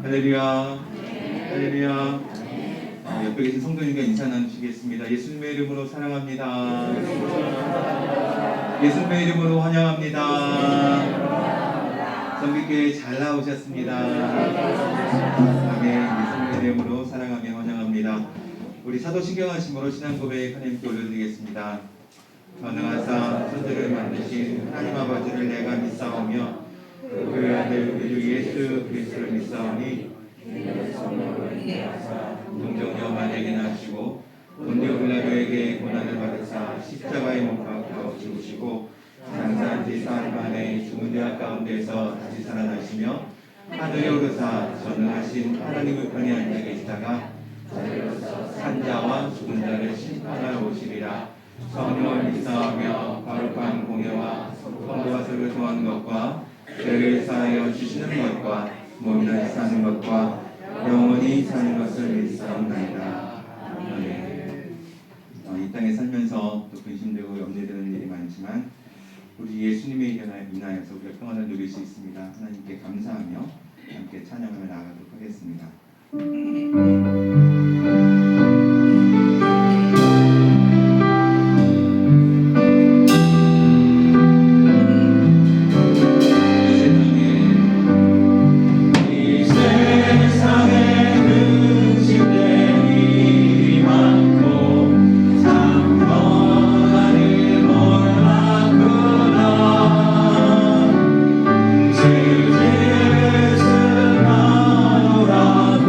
할렐루야. 할렐루야. 옆에 계신 성도님과 인사 나누시겠습니다. 예수님의 이름으로 사랑합니다. 예수님의 이름으로 환영합니다. 성기교회 잘 나오셨습니다. 아멘. 예수님의 이름으로 사랑하며 환영합니다. 우리 사도신경하심으로 신앙 고백 하나님께 올려드리겠습니다. 전능하사 천지를 만드신 하나님 아버지를 내가 믿사오며 그 아들 우리 주 예수 그리스도를 믿사오니 동정녀 마리아에게 낳으시고 본디오 빌라도에게 고난을 받으사 십자가에 못 박혀 죽으시고 장사한 지 사흘 만에 죽은 자 가운데서 다시 살아나시며 하늘에 오르사 전능하신 하나님 우편에 앉아 계시다가 산자와 죽은 자를 심판하러 오시리라. 성령을 믿사오며 거룩한 공예와 성도와 설을 통하는 것과 죄를 사하여 주시는 것과 몸이 다시 사는 것과 영원히 사는 것을 믿사옵나이다. 아멘. 이 땅에 살면서 또 근심되고 염려되는 일이 많지만 우리 예수님의 인하여서 우리가 평안을 누릴 수 있습니다. 하나님께 감사하며 함께 찬양하며 나아가도록 하겠습니다. 주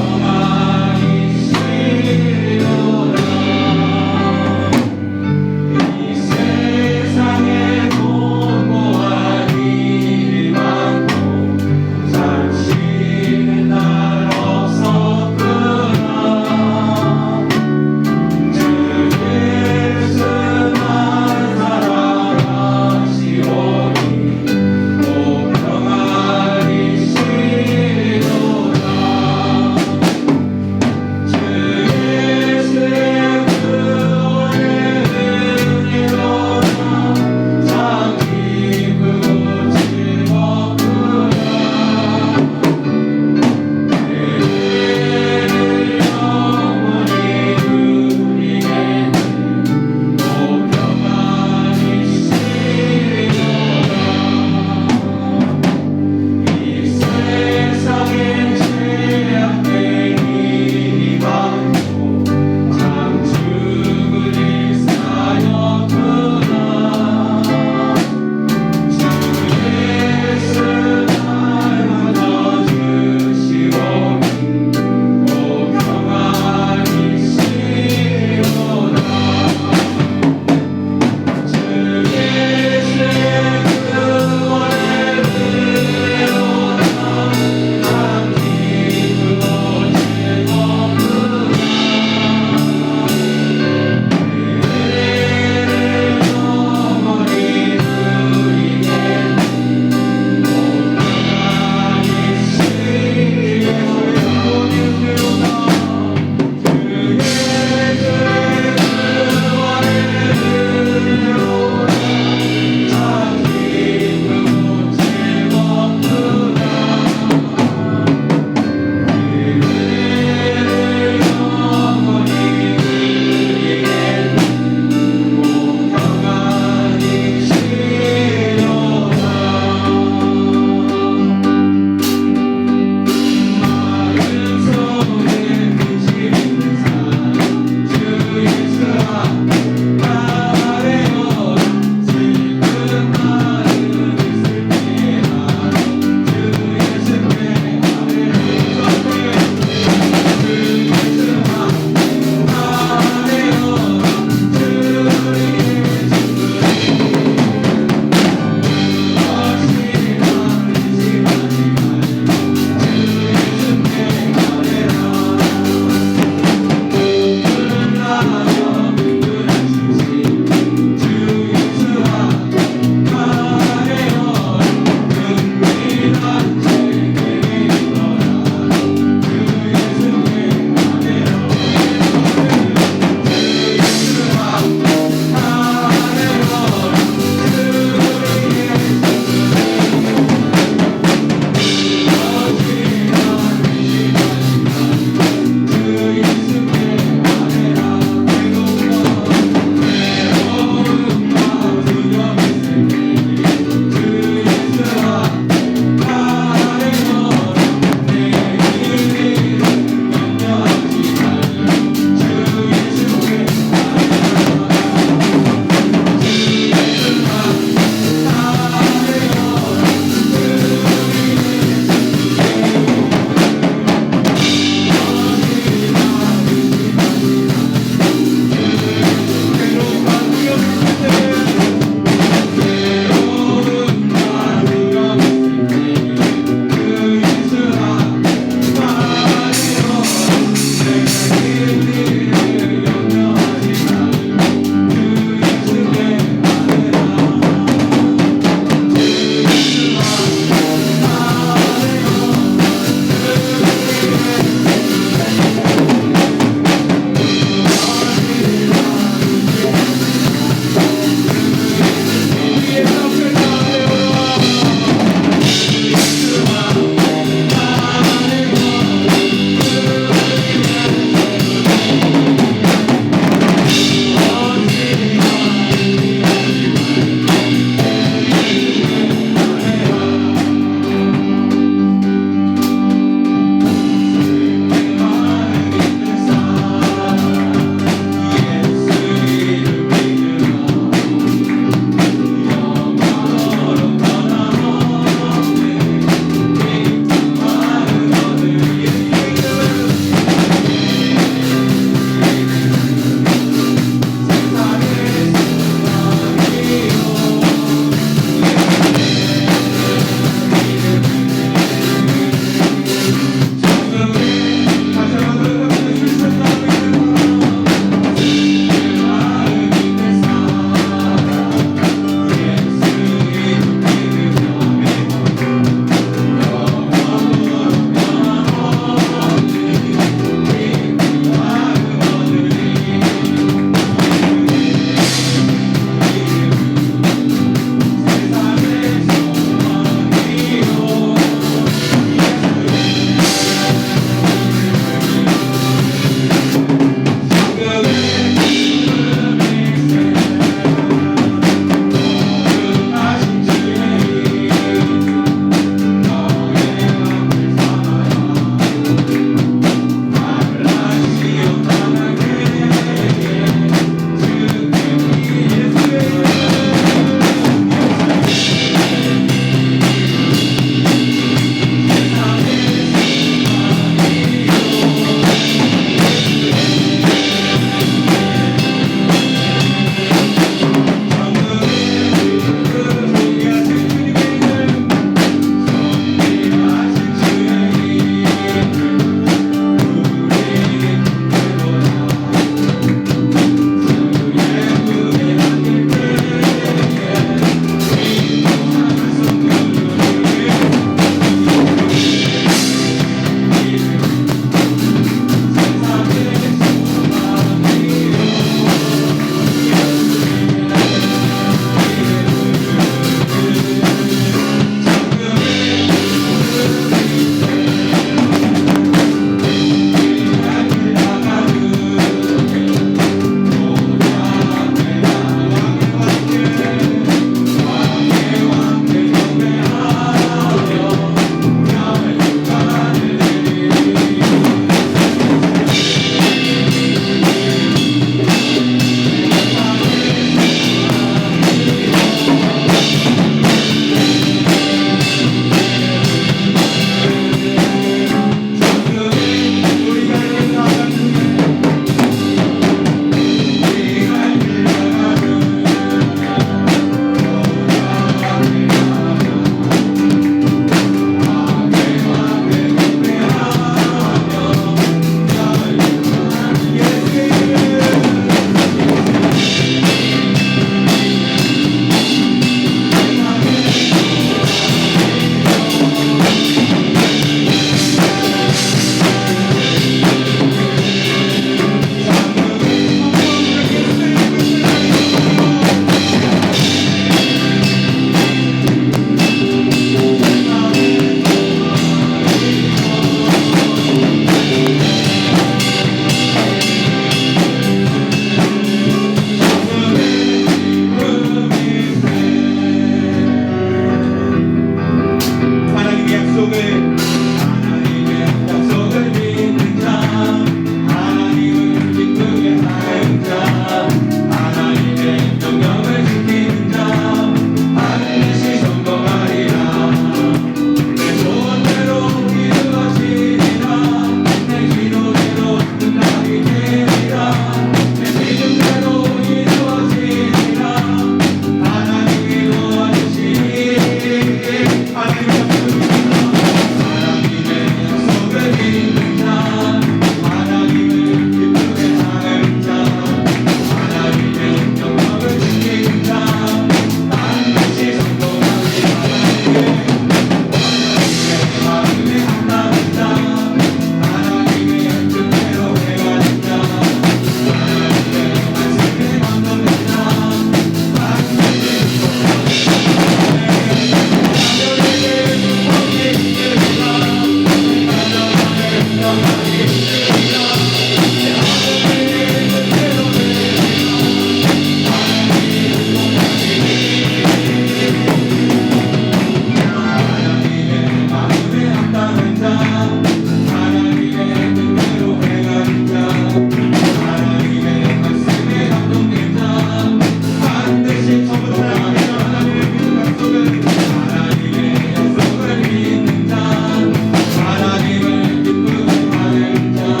하나님을 기쁘게 하는 자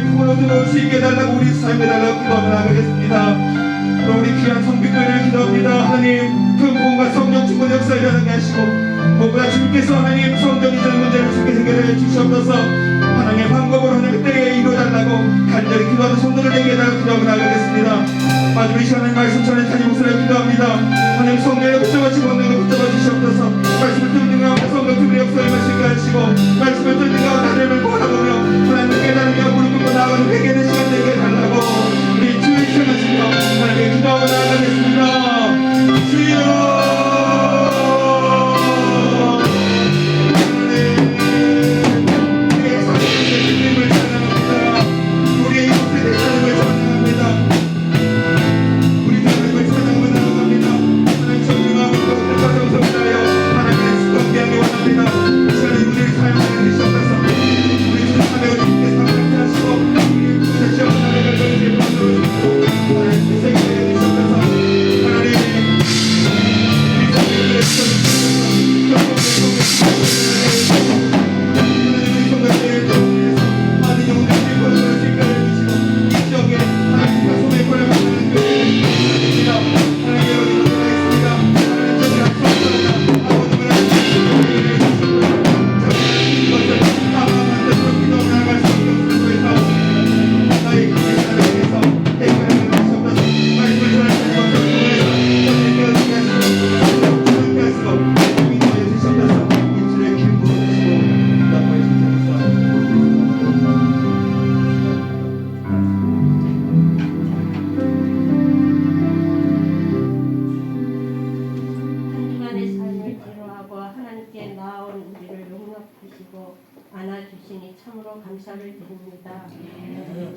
품으로 들어올 수 있게 해달라고 우리 삶에 달라고 기도하며 나가겠습니다. 우리 귀한 성비교회를 기도합니다. 하나님 품품과 성령 충만 역사를 일어나게 하시고 무엇보다 주님께서 하나님 성전이라는 문제를 주께 해결해 주시옵소서. 하나님의 방법으로 하나님 때에 이루어달라고 간절히 기도하는 성도를 내게 해달라고 기도하며 나가겠습니다. 마지막 이 시간에 말씀 전해 타니 목소리를 기도합니다. 하나님 성령을 붙잡아주시고 본능을 붙잡아 주시옵소서. 말씀을 듣는 가운데 성령 주님의 역사를 마시게 하시고 말씀을 듣는 가운데 하나님을 바라보며 하나님을 깨달으며 무릎 꿇고 나아가는 회개의 시간 되게 해달라고 우리 주의 편하시며 하나님의 기도하며 나아가겠습니다. 주여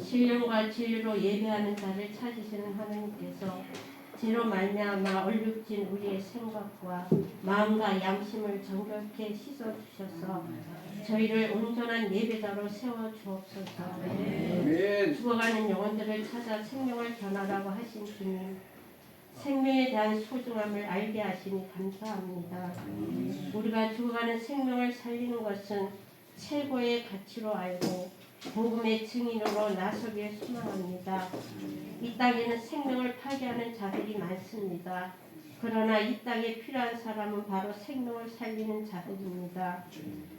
신령과 진리로 예배하는 자를 찾으시는 하나님께서 죄로 말미암아 얼룩진 우리의 생각과 마음과 양심을 정결케 씻어주셔서 저희를 온전한 예배자로 세워주옵소서. 죽어가는 영혼들을 찾아 생명을 전하라고 하신 주님, 생명에 대한 소중함을 알게 하시니 감사합니다. 우리가 죽어가는 생명을 살리는 것은 최고의 가치로 알고 복음의 증인으로 나서길 소망합니다. 이 땅에는 생명을 파괴하는 자들이 많습니다. 그러나 이 땅에 필요한 사람은 바로 생명을 살리는 자들입니다.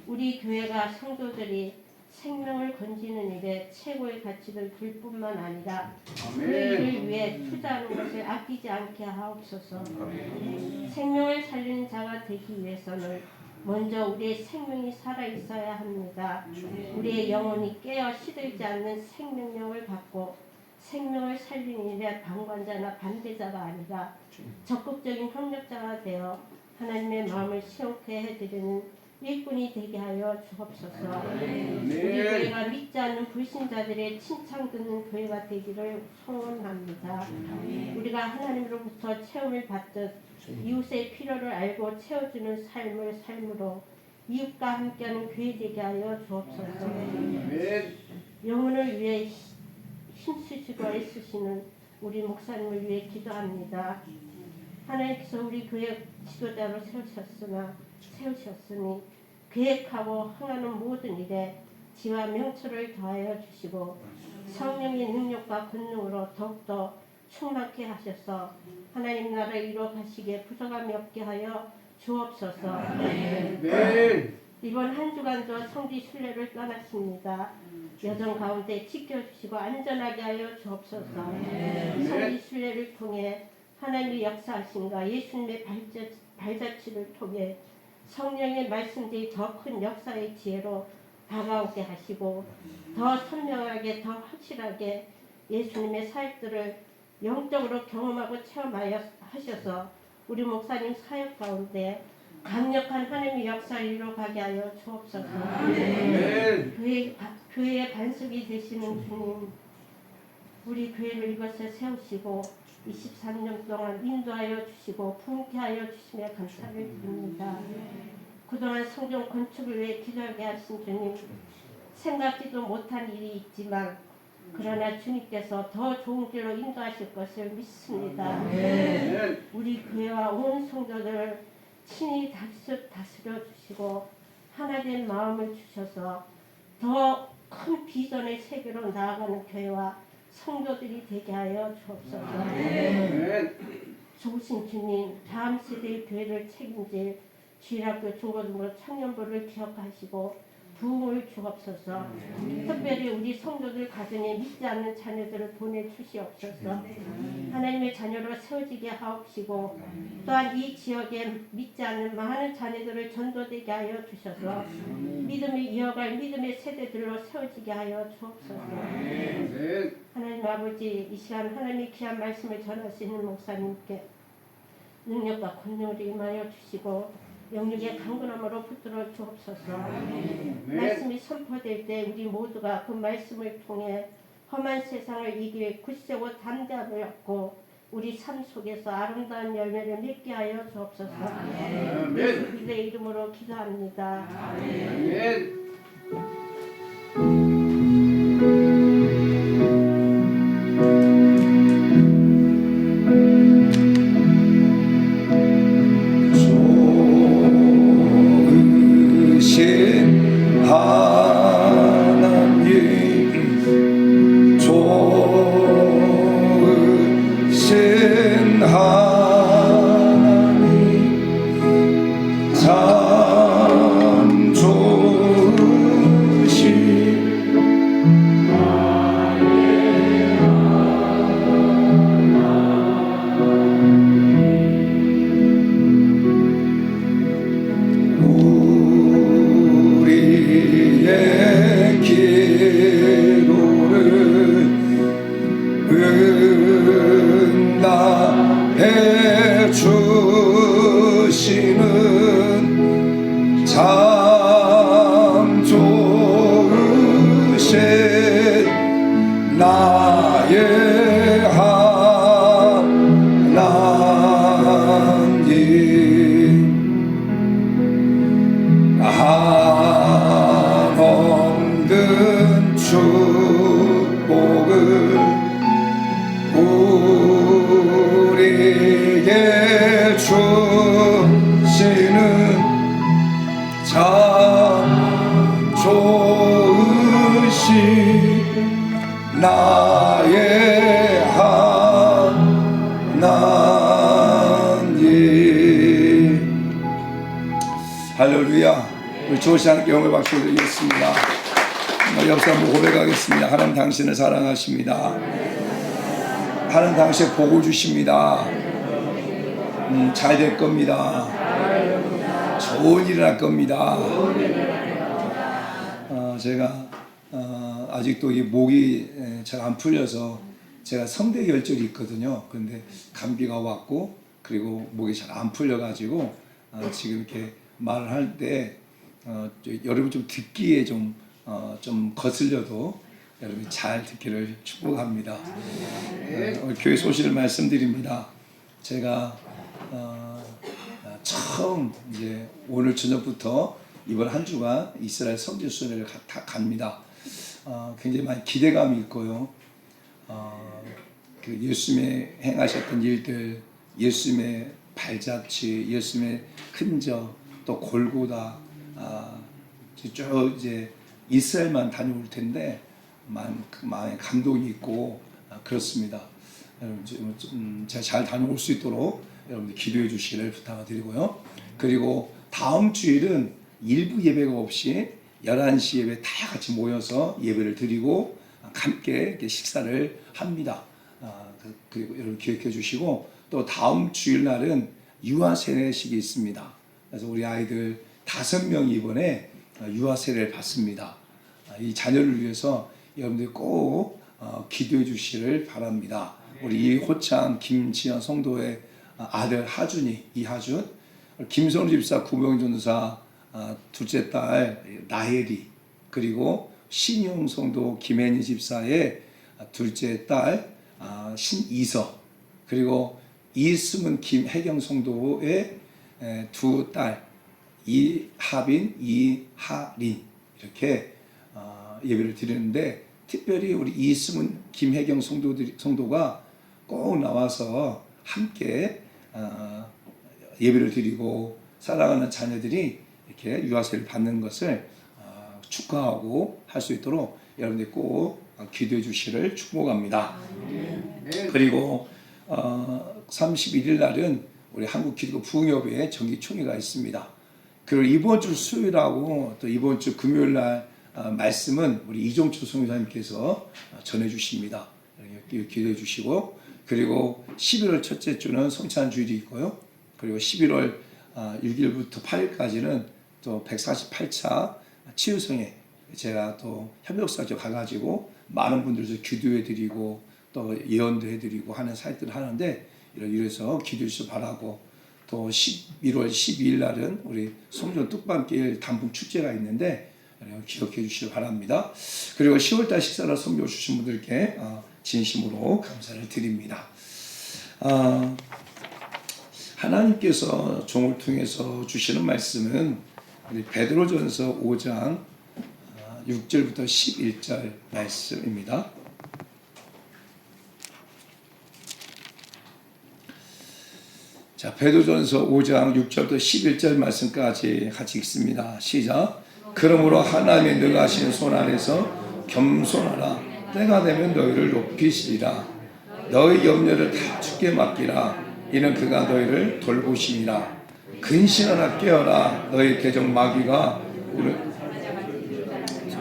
우리 교회가 성도들이 생명을 건지는 일에 최고의 가치를 둘 뿐만 아니라 그 일을 위해 투자하는 것을 아끼지 않게 하옵소서. 생명을 살리는 자가 되기 위해서는 먼저 우리의 생명이 살아있어야 합니다. 우리의 영혼이 깨어 시들지 않는 생명력을 갖고 생명을 살리는 일에 방관자나 반대자가 아니라 적극적인 협력자가 되어 하나님의 마음을 시원케 해드리는 일꾼이 되게 하여 주옵소서. 우리 교회가 믿지 않는 불신자들의 칭찬 듣는 교회가 되기를 소원합니다. 우리가 하나님으로부터 체험을 받듯 이웃의 필요를 알고 채워주는 삶을 삶으로 이웃과 함께하는 교회 되게 하여 주옵소서. 영혼을 위해 힘쓰시고 애쓰시는 우리 목사님을 위해 기도합니다. 하나님께서 우리 교회 지도자로 세우셨으니 계획하고 행하는 모든 일에 지와 명철을 더하여 주시고 성령의 능력과 권능으로 더욱더 충만케 하셔서 하나님 나라를 이루어 가시기에 부족함이 없게 하여 주옵소서. 이번 한 주간도 성지 순례를 떠났습니다. 여정 가운데 지켜주시고 안전하게 하여 주옵소서. 성지 순례를 통해 하나님의 역사하심과 예수님의 발자취를 통해 성령의 말씀들이 더 큰 역사의 지혜로 다가오게 하시고 더 선명하게 더 확실하게 예수님의 사역들을 영적으로 경험하고 체험하여 하셔서 우리 목사님 사역 가운데 강력한 하나님의 역사를 이루어가게 하여 주옵소서. 교회의 반석이 되시는 주님, 우리 교회를 이곳에 세우시고 23년 동안 인도하여 주시고 부흥케 하여 주시며 감사를 드립니다. 그동안 성전 건축을 위해 기도하게 하신 주님, 생각지도 못한 일이 있지만 그러나 주님께서 더 좋은 길로 인도하실 것을 믿습니다. 우리 교회와 온 성도들을 친히 다스려 주시고 하나된 마음을 주셔서 더 큰 비전의 세계로 나아가는 교회와 성도들이 되게 하여 주옵소서. 좋으신 주님, 다음 세대의 교회를 책임질 주일학교 중고등부 청년부를 기억하시고 부흥을 주옵소서. 특별히 우리 성도들 가정에 믿지 않는 자녀들을 보내주시옵소서. 하나님의 자녀로 세워지게 하옵시고 또한 이 지역에 믿지 않는 많은 자녀들을 전도되게 하여 주셔서 믿음을 이어갈 믿음의 세대들로 세워지게 하여 주옵소서. 하나님 아버지, 이 시간 하나님의 귀한 말씀을 전하시는 목사님께 능력과 권능을 임하여 주시고 영육의 강건함으로 붙들어 주옵소서. 말씀이 선포될 때 우리 모두가 그 말씀을 통해 험한 세상을 이길 굳세고 담대함을 얻고 우리 삶 속에서 아름다운 열매를 맺게 하여 주옵소서. 예수 그리스도의 이름으로 기도합니다. 아멘. 하나님 좋으신 하나님 참 좋으신 우리의 기도를 응답해 주시는 참 좋으신 나의 하나님 한없는 축복을 우리에게 주시는 참 좋으신 나의 하나님. 할렐루야. 우리 좋으신 하나님께 영광의 박수 드리겠습니다. 옆에 한번 고백하겠습니다. 하나님 당신을 사랑하십니다. 하나님 당신의 복을 주십니다. 잘 될 겁니다. 좋은 일이 날 겁니다. 제가 아직도 이 목이 잘 안 풀려서 제가 성대결절이 있거든요. 그런데 감기가 왔고 그리고 목이 잘 안 풀려가지고 지금 이렇게 말을 할 때 여러분 좀 듣기에 좀 거슬려도 여러분이 잘 듣기를 축복합니다. 오늘 교회 소식을 말씀드립니다. 제가 처음 이제 오늘 저녁부터 이번 한 주간 이스라엘 성지 순회를 갑니다. 굉장히 많이 기대감이 있고요. 그 예수님의 행하셨던 일들, 예수님의 발자취, 예수님의 흔적, 또 골고다, 쭉 이제 이스라엘만 다녀올 텐데 마음에 감동이 있고 그렇습니다. 여러분 제가 잘 다녀올 수 있도록 여러분들 기도해 주시기를 부탁드리고요. 그리고 다음 주일은 일부 예배가 없이 11시 예배 다 같이 모여서 예배를 드리고 함께 이렇게 식사를 합니다. 그리고 여러분 기억해 주시고 또 다음 주일날은 유아 세례식이 있습니다. 그래서 우리 아이들 5명이 이번에 유아 세례를 받습니다. 이 자녀를 위해서 여러분들 꼭 기도해 주시기를 바랍니다. 우리 이호창 김지연 성도의 아들 하준이, 이하준, 김선우 집사, 구병 전사 둘째 딸 나혜리, 그리고 신용 성도 김혜니 집사의 둘째 딸 신이서, 그리고 이승은 김혜경 성도의 두 딸 이하빈, 이하린, 이렇게 예배를 드리는데 특별히 우리 이승은 김혜경 성도가 꼭 나와서 함께 예배를 드리고 사랑하는 자녀들이 이렇게 유아세를 받는 것을 축하하고 할 수 있도록 여러분들 꼭 기도해 주시기를 축복합니다. 그리고 31일 날은 우리 한국기독교 부흥협의회 정기총회가 있습니다. 그리고 이번 주 수요일하고 또 이번 주 금요일 날 말씀은 우리 이종철 선교사님께서 전해 주십니다. 기도해 주시고, 그리고 11월 첫째 주는 성찬 주일이 있고요. 그리고 11월 6일부터 8일까지는 또 148차 치유성에 제가 또 협력사역 가가지고 많은 분들도 기도해 드리고 또 예언도 해드리고 하는 사역들을 하는데, 이래서 기도해 주시기 바라고, 또 11월 12일 날은 우리 송전 뚝방길 단풍 축제가 있는데 기억해 주시기 바랍니다. 그리고 10월달 식사를 섬겨 주신 분들께 진심으로 감사를 드립니다. 하나님께서 종을 통해서 주시는 말씀은 우리 베드로전서 5장 6절부터 11절 말씀입니다. 자, 베드로전서 5장 6절부터 11절 말씀까지 같이 읽습니다. 시작. 그러므로 하나님의 능하신 손 아래서 겸손하라. 때가 되면 너희를 높이시리라. 너희 염려를 다 주께 맡기라. 이는 그가 너희를 돌보심이라. 근신하라. 깨어라. 너희 대적 마귀가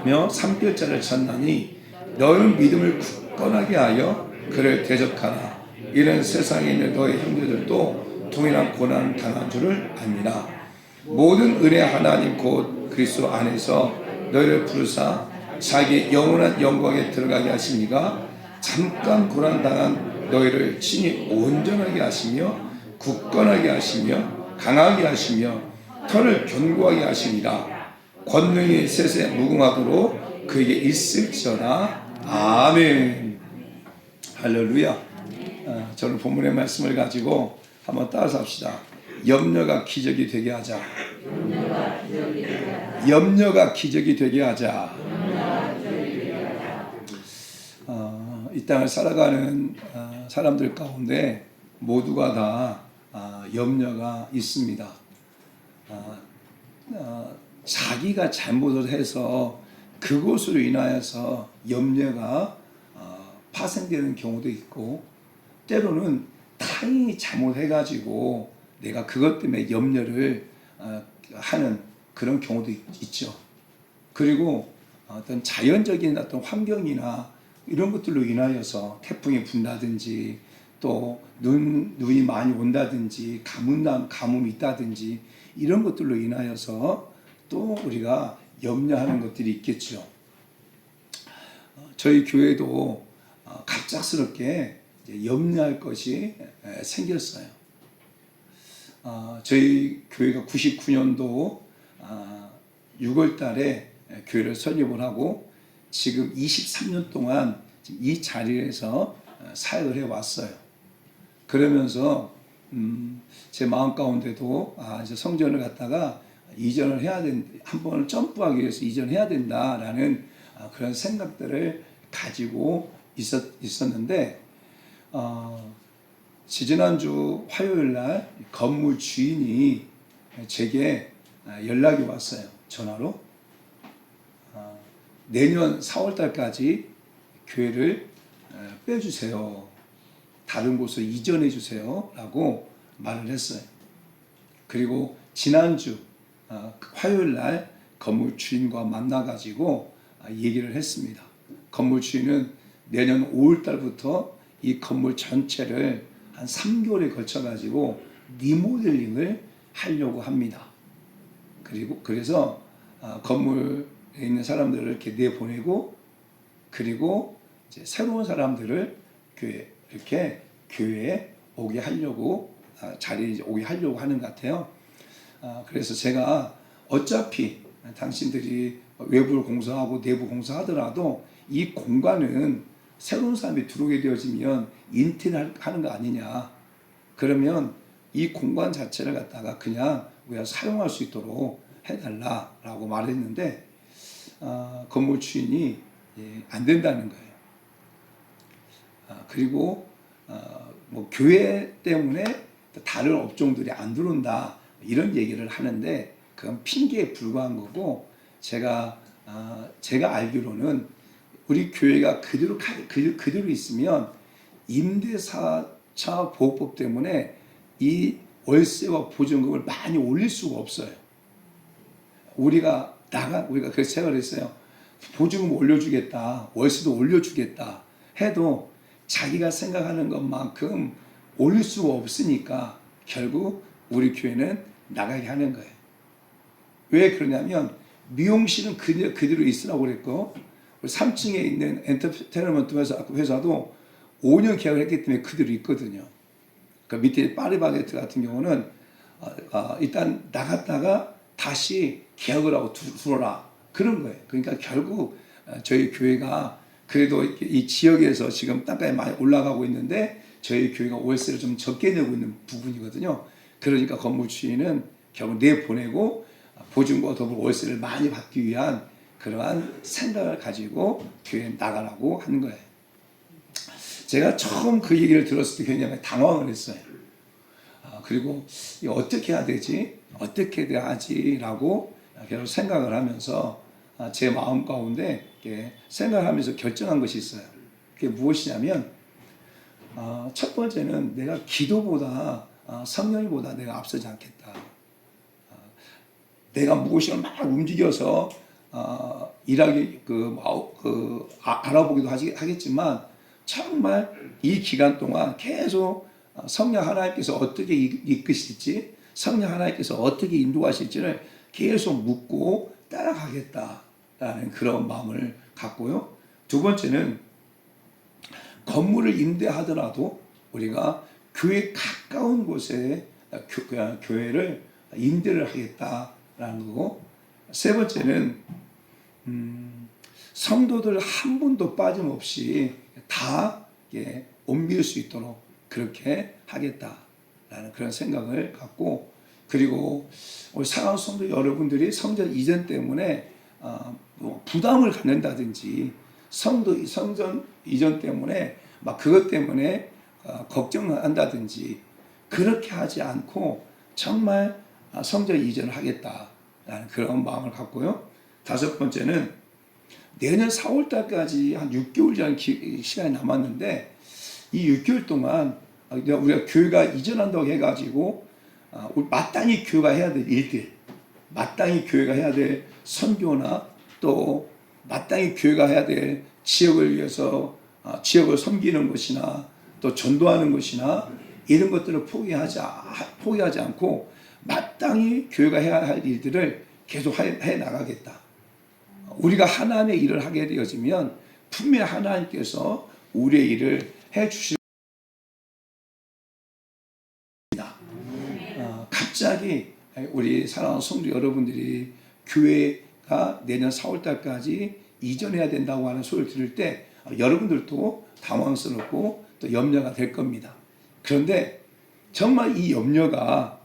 며 삼킬자를 찾나니 너희는 믿음을 굳건하게 하여 그를 대적하라. 이는 세상에 있는 너희 형제들도 동일한 고난 당한 줄을 압니다. 모든 은혜 하나님 곧 그리스도 안에서 너희를 부르사 자기 영원한 영광에 들어가게 하시니가 잠깐 고난 당한 너희를 친히 온전하게 하시며 굳건하게 하시며 강하게 하시며 털을 견고하게 하시니라. 권능이 셋에 무궁하도록 그에게 있을지어다. 아멘. 할렐루야. 저는 본문의 말씀을 가지고 한번 따라서 합시다. 염려가 기적이 되게 하자. 염려가 기적이 되게 하자. 이 땅을 살아가는 사람들 가운데 모두가 다 염려가 있습니다. 자기가 잘못을 해서 그것으로 인하여서 염려가 파생되는 경우도 있고, 때로는 타인이 잘못해가지고 내가 그것 때문에 염려를 하는 그런 경우도 있죠. 그리고 어떤 자연적인 어떤 환경이나 이런 것들로 인하여서 태풍이 분다든지 또 눈이 많이 온다든지 가뭄이 있다든지 이런 것들로 인하여서 또 우리가 염려하는 것들이 있겠죠. 저희 교회도 갑작스럽게 염려할 것이 생겼어요. 저희 교회가 99년도 6월 달에 교회를 설립을 하고 지금 23년 동안 이 자리에서 사역을 해왔어요. 그러면서 제 마음 가운데도 이제 성전을 갖다가 이전을 해야 한 번을 점프하기 위해서 이전해야 된다라는 그런 생각들을 가지고 있었는데, 지지난주 화요일 날 건물 주인이 제게 연락이 왔어요. 전화로. 내년 4월 달까지 교회를 빼주세요. 다른 곳으로 이전해 주세요. 라고 말을 했어요. 그리고 지난주 화요일 날 건물 주인과 만나가지고 얘기를 했습니다. 건물 주인은 내년 5월 달부터 이 건물 전체를 한 3개월에 걸쳐 가지고 리모델링을 하려고 합니다. 그래서 건물에 있는 사람들을 이렇게 내보내고, 그리고 이제 새로운 사람들을 교회에 오게 하려고 자리에 오게 하려고 하는 것 같아요. 그래서 제가 어차피 당신들이 외부를 공사하고 내부 공사하더라도 이 공간은 새로운 사람이 들어오게 되어지면 인테리어하는 거 아니냐. 그러면 이 공간 자체를 갖다가 그냥 우리가 사용할 수 있도록 해달라라고 말했는데 건물 주인이 안 된다는 거예요. 그리고 뭐 교회 때문에 다른 업종들이 안 들어온다 이런 얘기를 하는데 그건 핑계에 불과한 거고, 제가 알기로는 우리 교회가 그대로 있으면 임대사차 보호법 때문에 이 월세와 보증금을 많이 올릴 수가 없어요. 우리가 그래서 생각을 했어요. 보증금 올려주겠다, 월세도 올려주겠다 해도 자기가 생각하는 것만큼 올릴 수가 없으니까 결국 우리 교회는 나가게 하는 거예요. 왜 그러냐면 미용실은 그대로 있으라고 그랬고 3층에 있는 엔터테인먼트 회사도 5년 계약을 했기 때문에 그대로 있거든요. 그 밑에 파리바게트 같은 경우는 일단 나갔다가 다시 계약을 하고 들어라 그런 거예요. 그러니까 결국 저희 교회가 그래도 이 지역에서 지금 땅값이 많이 올라가고 있는데 저희 교회가 월세를 좀 적게 내고 있는 부분이거든요. 그러니까 건물 주인은 결국 내보내고 보증과 더불어 월세를 많이 받기 위한 그러한 생각을 가지고 교회에 나가라고 하는 거예요. 제가 처음 그 얘기를 들었을 때 굉장히 당황을 했어요. 그리고 어떻게 해야 되지? 어떻게 해야지? 라고 계속 생각을 하면서 제 마음 가운데 생각하면서 결정한 것이 있어요. 그게 무엇이냐면 첫 번째는 내가 기도보다 성령보다 내가 앞서지 않겠다. 내가 무엇인가 막 움직여서 일하기 알아보기도 하겠지만 정말 이 기간 동안 계속 성령 하나님께서 어떻게 이끄실지, 성령 하나님께서 어떻게 인도하실지를 계속 묻고 따라가겠다라는 그런 마음을 갖고요. 두 번째는 건물을 임대하더라도 우리가 교회 가까운 곳에 교회를 임대를 하겠다라는 거고, 세 번째는 성도들 한 분도 빠짐없이 다 옮길 수 있도록 그렇게 하겠다라는 그런 생각을 갖고, 그리고 우리 사랑하는 성도 여러분들이 성전 이전 때문에 부담을 갖는다든지 성전 이전 때문에 막 그것 때문에 걱정한다든지 그렇게 하지 않고 정말 성전 이전을 하겠다라는 그런 마음을 갖고요. 다섯 번째는 내년 4월 달까지 한 6개월 전 시간이 남았는데 이 6개월 동안 우리가 교회가 이전한다고 해가지고 마땅히 교회가 해야 될 일들, 마땅히 교회가 해야 될 선교나 또 마땅히 교회가 해야 될 지역을 위해서 지역을 섬기는 것이나 또 전도하는 것이나 이런 것들을 포기하지 않고 마땅히 교회가 해야 할 일들을 계속 해 나가겠다. 우리가 하나님의 일을 하게 되어지면 분명히 하나님께서 우리의 일을 해 주실 겁니다. 갑자기 우리 사랑하는 성도 여러분들이 교회가 내년 4월 달까지 이전해야 된다고 하는 소리를 들을 때 여러분들도 당황스럽고 또 염려가 될 겁니다. 그런데 정말 이 염려가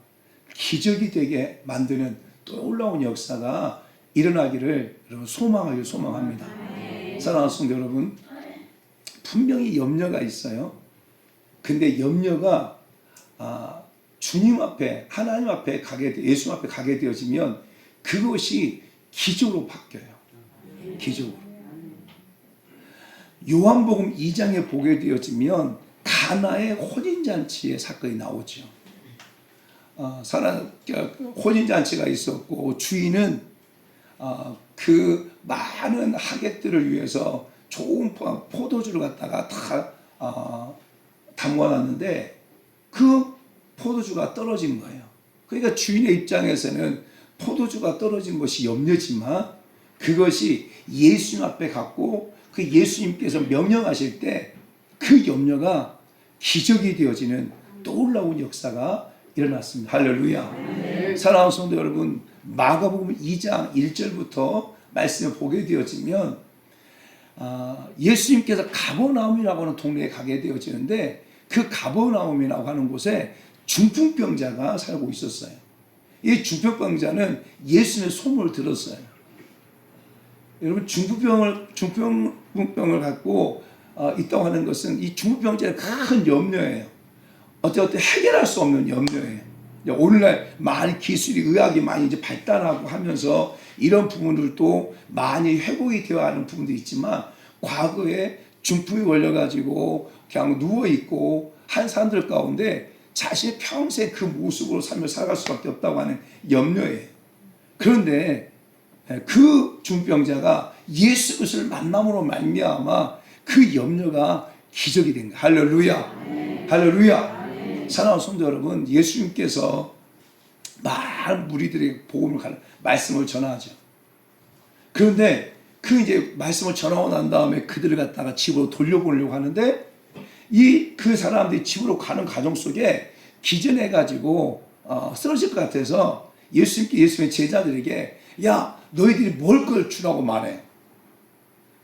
기적이 되게 만드는 또 올라온 역사가 일어나기를 여러분 소망합니다. 사랑하는 성도 여러분, 분명히 염려가 있어요. 근데 염려가 주님 앞에, 하나님 앞에 예수 앞에 가게 되어지면 그것이 기적으로 바뀌어요. 기적으로. 요한복음 2장에 보게 되어지면 가나의 혼인잔치의 사건이 나오죠. 혼인잔치가 있었고 주인은 그 많은 하객들을 위해서 좋은 포도주를 갖다가 다 담궈놨는데 그 포도주가 떨어진 거예요. 그러니까 주인의 입장에서는 포도주가 떨어진 것이 염려지만 그것이 예수님 앞에 갔고 그 예수님께서 명령하실 때 그 염려가 기적이 되어지는 떠올라온 역사가 일어났습니다. 할렐루야. 사랑하는 성도 여러분, 마가복음 2장 1절부터 말씀을 보게 되어지면 예수님께서 가버나움이라고 하는 동네에 가게 되어지는데 그 가버나움이라고 하는 곳에 중풍병자가 살고 있었어요. 이 중풍병자는 예수님의 소문을 들었어요. 여러분, 중풍병을 갖고 있다고 하는 것은 이 중풍병자의 큰 염려예요. 어떻게 해결할 수 없는 염려예요. 오늘날 많이 기술이, 의학이 많이 이제 발달하고 하면서 이런 부분들도 많이 회복이 되어 가는 부분도 있지만 과거에 중풍이 걸려가지고 그냥 누워있고 한 사람들 가운데 자신의 평생 그 모습으로 삶을 살아갈 수밖에 없다고 하는 염려예요. 그런데 그 중병자가 예수 그리스도를 만남으로 말미암아 그 염려가 기적이 된 거예요. 할렐루야. 할렐루야. 사랑하는 성도 여러분, 예수님께서 많은 무리들에게 복음을 가는 말씀을 전하죠. 그런데 그 이제 말씀을 전하고 난 다음에 그들을 갖다가 집으로 돌려보내려고 하는데 그 사람들이 집으로 가는 과정 속에 기전해 가지고 쓰러질 것 같아서 예수님의 제자들에게 야 너희들이 먹을 걸 주라고 말해.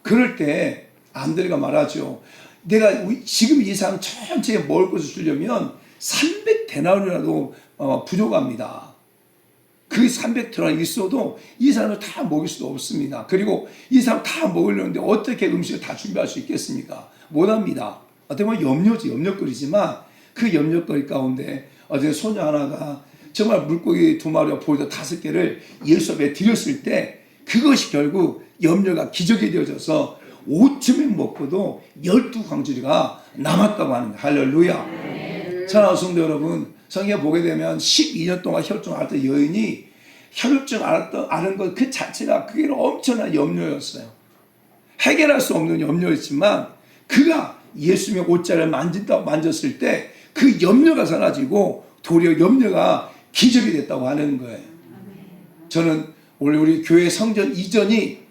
그럴 때 안드레가 말하죠. 내가 지금 이 사람 전체에 먹을 것을 주려면 300데나리온이라도 부족합니다. 그 300데나리온이 있어도 이 사람을 다 먹일 수도 없습니다. 그리고 이 사람 다 먹으려는데 어떻게 음식을 다 준비할 수 있겠습니까? 못합니다. 어떻게 보면 염려거리지만 그 염려거리 가운데 어제 소녀 하나가 정말 물고기 2마리와 보리도 5개를 예수 앞에 드렸을 때 그것이 결국 염려가 기적이 되어져서 5천 먹고도 12광주리가 남았다고 하는 거예요. 할렐루야. 사랑하는 성도 여러분, 성경에 보게 되면 12년 동안 혈증을 앓았던 여인이 혈증을 앓은 것 그 자체가 그게 엄청난 염려였어요. 해결할 수 없는 염려였지만 그가 예수님의 옷자를 만졌을 때 그 염려가 사라지고 도리어 염려가 기적이 됐다고 하는 거예요. 저는 오늘 우리 교회 성전 이전이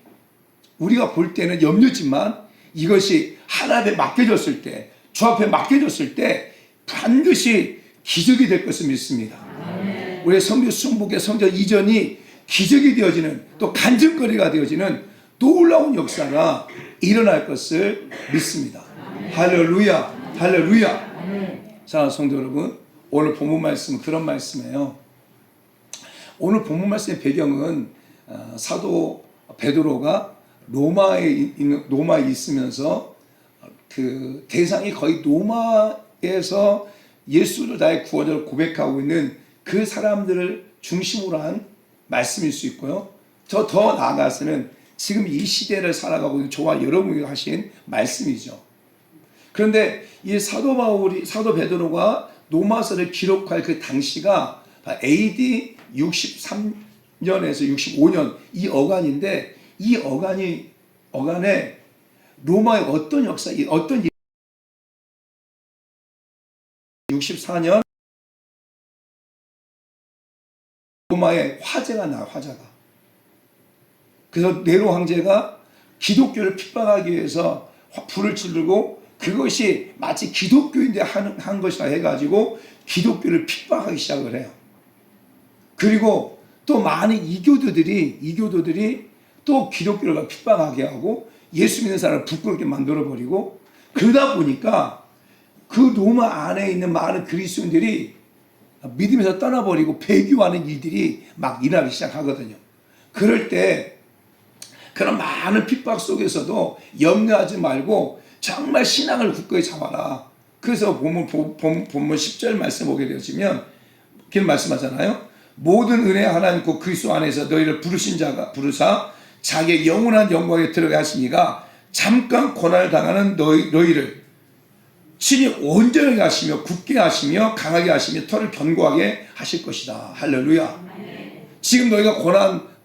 우리가 볼 때는 염려지만 이것이 하나님에 맡겨졌을 때, 주 앞에 맡겨졌을 때 반드시 기적이 될 것을 믿습니다. 우리 성교 순복의 성전 이전이 기적이 되어지는 또 간증거리가 되어지는 놀라운 역사가 일어날 것을 믿습니다. 할렐루야, 할렐루야. 자, 성도 여러분, 오늘 본문 말씀은 그런 말씀이에요. 오늘 본문 말씀의 배경은 사도 베드로가 로마에 있으면서 그 대상이 거의 로마에서 예수를 나의 구원자로 고백하고 있는 그 사람들을 중심으로 한 말씀일 수 있고요. 더 나아가서는 지금 이 시대를 살아가고 있는 저와 여러분이 하신 말씀이죠. 그런데 이 사도 베드로가 로마서를 기록할 그 당시가 AD 63년에서 65년 이 어간인데 이 어간에 로마의 어떤 역사, 어떤 64년 로마의 화재가 나요, 화재가. 그래서 네로 황제가 기독교를 핍박하기 위해서 불을 지르고 그것이 마치 기독교인데 한 것이라 해가지고 기독교를 핍박하기 시작을 해요. 그리고 또 많은 이교도들이 또 기독교를 핍박하게 하고 예수 믿는 사람을 부끄럽게 만들어버리고 그러다 보니까 그 로마 안에 있는 많은 그리스도인들이 믿음에서 떠나버리고 배교하는 일들이 막 일어나기 시작하거든요. 그럴 때 그런 많은 핍박 속에서도 염려하지 말고 정말 신앙을 굳건히 잡아라. 그래서 본문 10절 말씀 보게 되어지면 길 말씀하잖아요. 모든 은혜 하나님 곧 그리스도 안에서 너희를 부르신 자가 부르사 자기의 영원한 영광에 들어가 하시니가 잠깐 고난을 당하는 너희를 친히 온전하게 하시며 굳게 하시며 강하게 하시며 털을 견고하게 하실 것이다. 할렐루야. 지금 너희가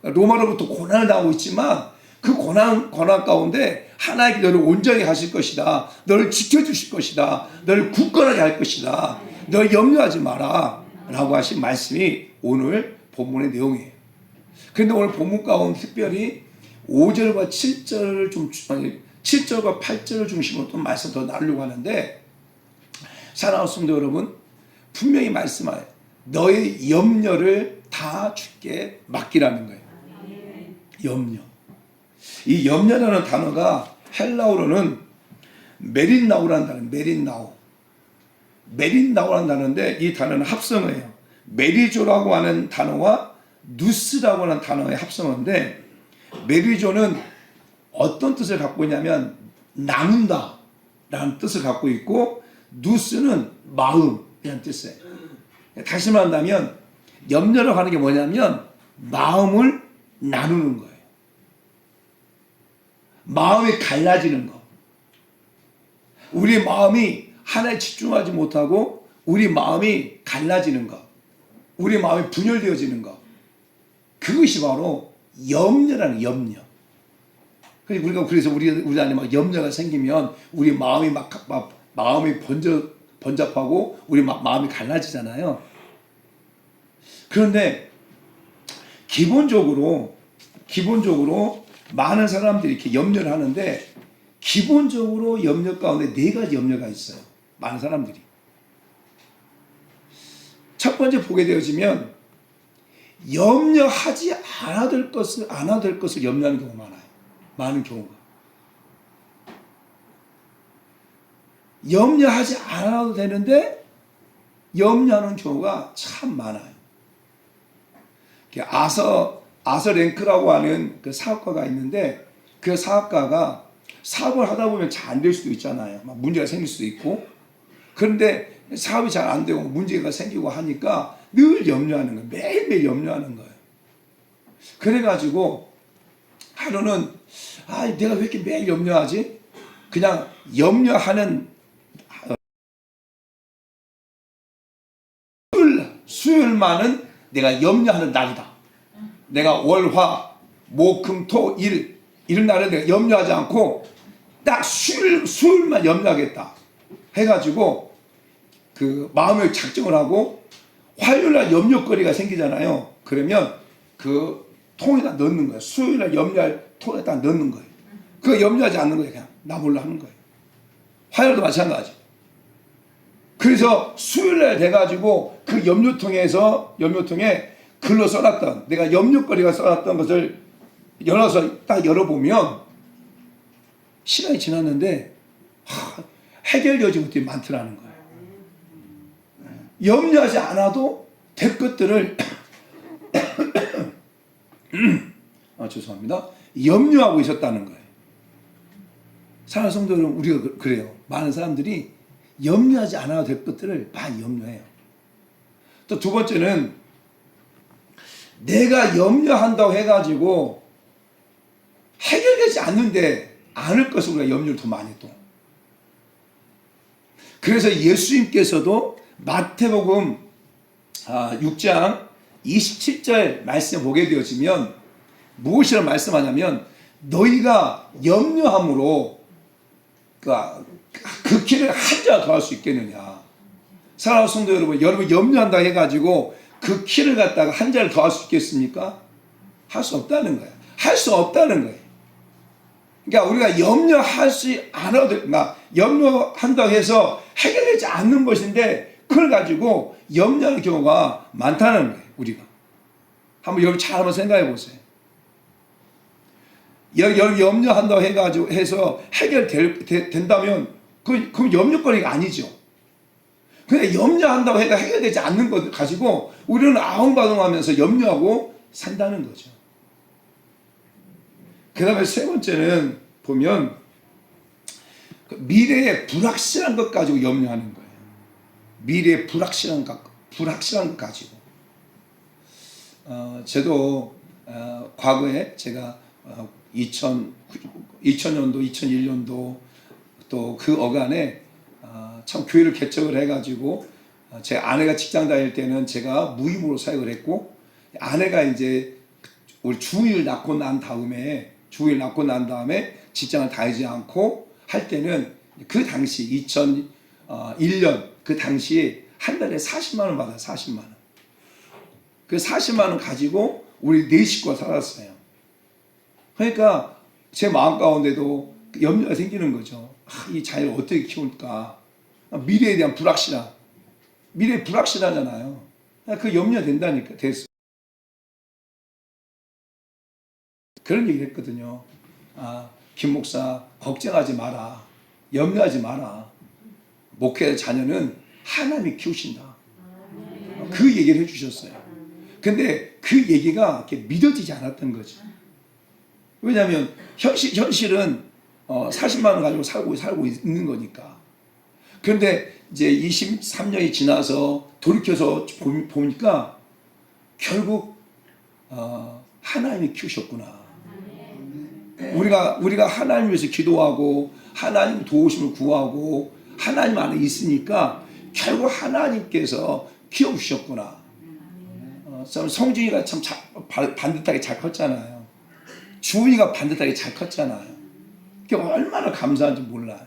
로마로부터 고난을 당하고 있지만 그 고난 가운데 하나님께 너를 온전히 하실 것이다. 너를 지켜주실 것이다. 너를 굳건하게 할 것이다. 너 염려하지 마라. 라고 하신 말씀이 오늘 본문의 내용이에요. 그런데 오늘 본문 가운데 특별히 5절과 7절과 8절을 중심으로 또 말씀 더 나누려고 하는데 사랑하는 성도 여러분, 분명히 말씀하여 너의 염려를 다 주께 맡기라는 거예요. 염려. 이 염려라는 단어가 헬라어로는 메린나우라는 단어예요. 메린나우라는 단어인데 이 단어는 합성어예요. 메리조라고 하는 단어와 누스라고 하는 단어의 합성어인데 메리조는 어떤 뜻을 갖고 있냐면 나눈다 라는 뜻을 갖고 있고 누스는 마음이라는 뜻이에요. 다시 말한다면 염려라고 하는 게 뭐냐면 마음을 나누는 거예요. 마음이 갈라지는 거. 우리 마음이 하나에 집중하지 못하고 우리 마음이 갈라지는 거. 우리 마음이 분열되어지는 거. 그것이 바로 염려라는 염려. 그래서 우리 안에 막 염려가 생기면 우리 마음이 마음이 번잡하고 우리 마음이 갈라지잖아요. 그런데 기본적으로 많은 사람들이 이렇게 염려를 하는데 기본적으로 염려 가운데 네 가지 염려가 있어요. 많은 사람들이. 첫 번째 보게 되어지면 염려하지 않아야 될 것을 염려하는 경우가 많아요. 많은 경우가. 염려하지 않아도 되는데 염려하는 경우가 참 많아요. 아서 랭크라고 하는 그 사업가가 있는데 그 사업가가 사업을 하다 보면 잘 안 될 수도 있잖아요. 막 문제가 생길 수도 있고. 그런데 사업이 잘 안 되고 문제가 생기고 하니까 늘 염려하는 거예요. 매일매일 염려하는 거예요. 그래가지고 하루는 내가 왜 이렇게 매일 염려하지? 그냥 염려하는 수요일만은 내가 염려하는 날이다. 내가 월, 화, 목, 금, 토, 일 이런 날은 내가 염려하지 않고 딱 수요일만 염려하겠다 해가지고 그 마음을 작정을 하고 화요일날 염려거리가 생기잖아요. 그러면 그 통에다 넣는 거예요. 수요일날 염려할 통에다 넣는 거예요. 그거 염려하지 않는 거예요. 그냥 나 몰라 하는 거예요. 화요일도 마찬가지. 그래서 수요일날 돼가지고 그 염려통에 글로 써놨던 내가 염려거리가 써놨던 것을 열어서 딱 열어보면 시간이 지났는데 해결되어진 것들이 많더라는 거예요. 염려하지 않아도 될 것들을 죄송합니다. 염려하고 있었다는 거예요. 사랑하는 성도 여러분, 우리가 그래요. 많은 사람들이 염려하지 않아도 될 것들을 많이 염려해요. 또 두 번째는 내가 염려한다고 해가지고 해결되지 않을 것을 우리가 염려를 더 많이 또. 그래서 예수님께서도 마태복음 6장 27절 말씀 보게 되어지면 무엇이라 말씀하냐면 너희가 염려함으로 그 길을 한자 더할 수 있겠느냐. 사랑하는 성도 여러분 염려한다 해가지고 그 키를 갖다가 한자를 더할 수 있겠습니까? 할 수 없다는 거예요. 할 수 없다는 거예요. 그러니까 우리가 염려하지 않아도 염려한다고 해서 해결되지 않는 것인데 그걸 가지고 염려하는 경우가 많다는 거예요. 우리가 한번 여러분 잘 한번 생각해 보세요. 염려한다고 해서 해결된다면 그건 염려거리가 아니죠. 근데 염려한다고 해가 해결되지 않는 것 가지고 우리는 아웅바웅하면서 염려하고 산다는 거죠. 그 다음에 세 번째는 보면 미래의 불확실한 것 가지고 염려하는 거예요. 미래의 불확실한 것 가지고. 저도 과거에 제가 2000년도, 2001년도 또 그 어간에 참 교회를 개척을 해가지고 제 아내가 직장 다닐 때는 제가 무임으로 사역을 했고 아내가 이제 우리 주일 낳고 난 다음에 직장을 다니지 않고 할 때는 그 당시 2001년 그 당시에 한 달에 40만 원 받아요. 40만 원. 그 40만 원 가지고 우리 4식구가 살았어요. 그러니까 제 마음 가운데도 염려가 생기는 거죠. 이 자녀를 어떻게 키울까. 미래에 대한 미래 불확실하잖아요. 그 염려 된다니까. 됐어. 그런 얘기를 했거든요. 김 목사 걱정하지 마라. 염려하지 마라. 목회 자녀는 하나님이 키우신다. 그 얘기를 해주셨어요. 근데 그 얘기가 이렇게 믿어지지 않았던 거죠. 왜냐하면 현실은 40만 원 가지고 살고 있는 거니까. 그런데 이제 23년이 지나서 돌이켜서 보니까 결국 하나님이 키우셨구나. 우리가 하나님 위해서 기도하고 하나님 도우심을 구하고 하나님 안에 있으니까 결국 하나님께서 키워주셨구나. 성준이가 참 반듯하게 잘 컸잖아요. 주은이가 반듯하게 잘 컸잖아요. 그게 얼마나 감사한지 몰라요.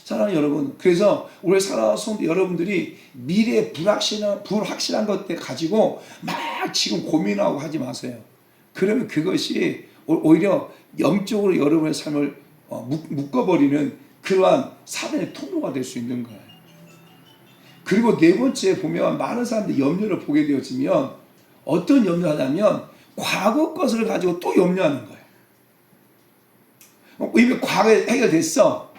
사랑하는 여러분, 그래서 우리 사랑하는 성도 여러분들이 미래에 불확실한 것들 가지고 막 지금 고민하고 하지 마세요. 그러면 그것이 오히려 영적으로 여러분의 삶을 묶어버리는 그러한 사단의 통로가 될 수 있는 거예요. 그리고 네 번째 보면 많은 사람들이 염려를 보게 되어지면 어떤 염려를 하냐면 과거 것을 가지고 또 염려하는 거예요. 이미 과거에 해결됐어.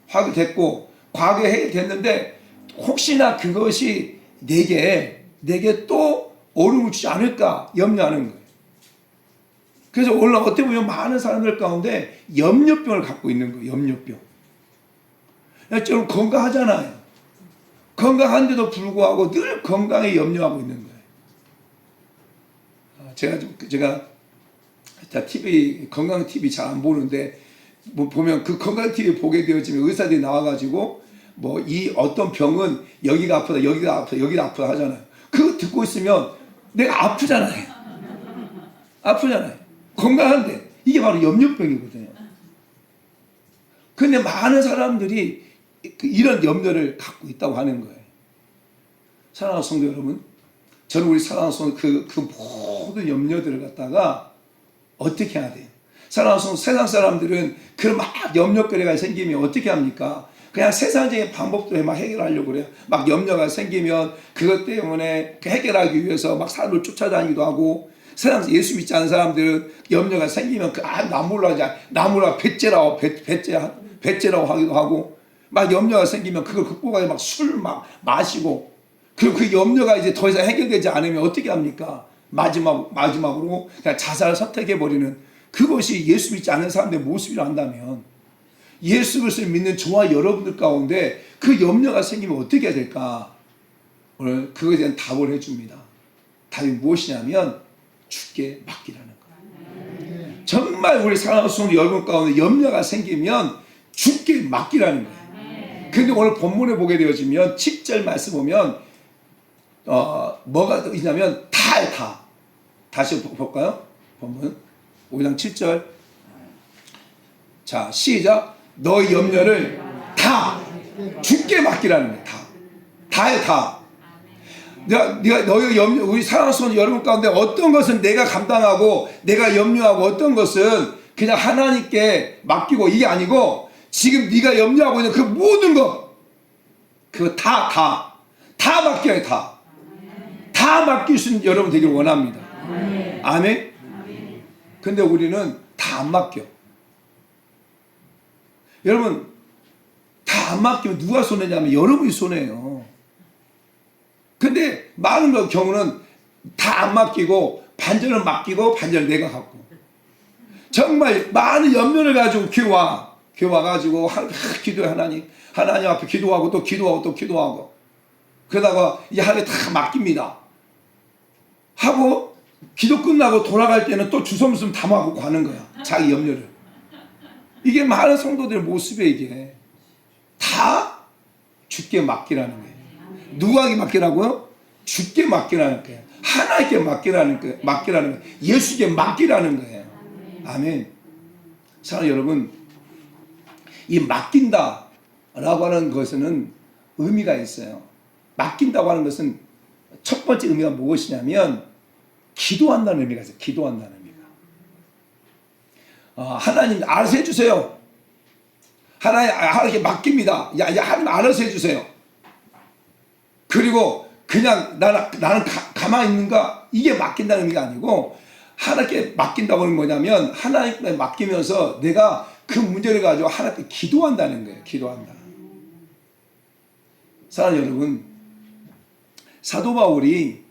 해결됐고 과거에 해결됐는데 혹시나 그것이 내게 또 어려움을 주지 않을까 염려하는 거예요. 그래서 오늘 어떻게 보면 많은 사람들 가운데 염려병을 갖고 있는 거예요. 염려병. 좀 건강하잖아요. 건강한데도 불구하고 늘 건강에 염려하고 있는 거예요. 제가 TV 건강 TV 잘 안 보는데 뭐 보면 그 건강 TV 보게 되어지면 의사들이 나와가지고 뭐 이 어떤 병은 여기가 아프다 여기가 아프다 하잖아요. 그거 듣고 있으면 내가 아프잖아요. 건강한데 이게 바로 염려병이거든요. 근데 많은 사람들이 이런 염려를 갖고 있다고 하는 거예요. 사랑하는 성도 여러분, 저는 우리 사랑하는 성도 그 모든 염려들을 갖다가 어떻게 해야 돼요? 사랑하는 성도, 세상 사람들은 그런 막 염려거리가 생기면 어떻게 합니까? 그냥 세상적인 방법들로 막 해결하려고 그래요. 막 염려가 생기면 그것 때문에 해결하기 위해서 막 사람을 쫓아다니기도 하고, 세상에서 예수 믿지 않는 사람들은 염려가 생기면 나몰라 배째라고 하기도 하고, 막 염려가 생기면 그걸 극복하기 막 술 막 마시고, 그리고 그 염려가 이제 더 이상 해결되지 않으면 어떻게 합니까? 마지막으로 그냥 자살을 선택해버리는, 그것이 예수 믿지 않는 사람들의 모습이라 한다면, 예수 그리스도를 믿는 저와 여러분들 가운데 그 염려가 생기면 어떻게 해야 될까? 오늘 그거에 대한 답을 해줍니다. 답이 무엇이냐면 주께 맡기라는 거예요. 정말 우리 사랑하는 성도 여러분 가운데 염려가 생기면 주께 맡기라는 거예요. 근데 오늘 본문에 보게 되어지면 10절 말씀 보면 뭐가 있냐면 다. 다시 볼까요? 본문 5장 7절. 자, 시작. 너의 염려를 다 주께 맡기라는 거예요. 다. 네가 너의 염려, 우리 사랑하는 성도 여러분 가운데 어떤 것은 내가 감당하고 내가 염려하고 어떤 것은 그냥 하나님께 맡기고, 이게 아니고 지금 네가 염려하고 있는 그 모든 것, 그거 다 맡겨요. 다 맡길 수 있는 여러분 되길 원합니다. 아멘. 근데 우리는 다 안 맡겨. 여러분, 다 안 맡기면 누가 손해냐면 여러분이 손해예요. 근데 많은 경우는 다 안 맡기고 반절을 맡기고 반절을 내가 갖고, 정말 많은 염려를 가지고 교회 와가지고 기도해. 하나님 앞에 기도하고 또 기도하고 그러다가 이제 하루에 다 맡깁니다 하고, 기도 끝나고 돌아갈 때는 또 주섬주섬 담아갖고 가는 거야, 자기 염려를. 이게 많은 성도들의 모습이에요. 이게 다 주께 맡기라는 거예요. 누구에게 맡기라고요? 주께 맡기라는 거예요. 하나님께 맡기라는 거예요. 예수께 맡기라는 거예요. 아멘. 사랑하는 여러분, 이 맡긴다라고 하는 것은 의미가 있어요. 맡긴다고 하는 것은 첫 번째 의미가 무엇이냐면 기도한다는 의미가 있어요. 기도한다는 의미가. 하나님 알아서 해주세요. 하나님께 맡깁니다. 하나님 알아서 해주세요. 그리고 그냥 나는 가만히 있는가, 이게 맡긴다는 의미가 아니고, 하나님께 맡긴다고 하는 뭐냐면 하나님께 맡기면서 내가 그 문제를 가지고 하나님께 기도한다는 거예요. 기도한다. 사랑하는 여러분, 사도 바울이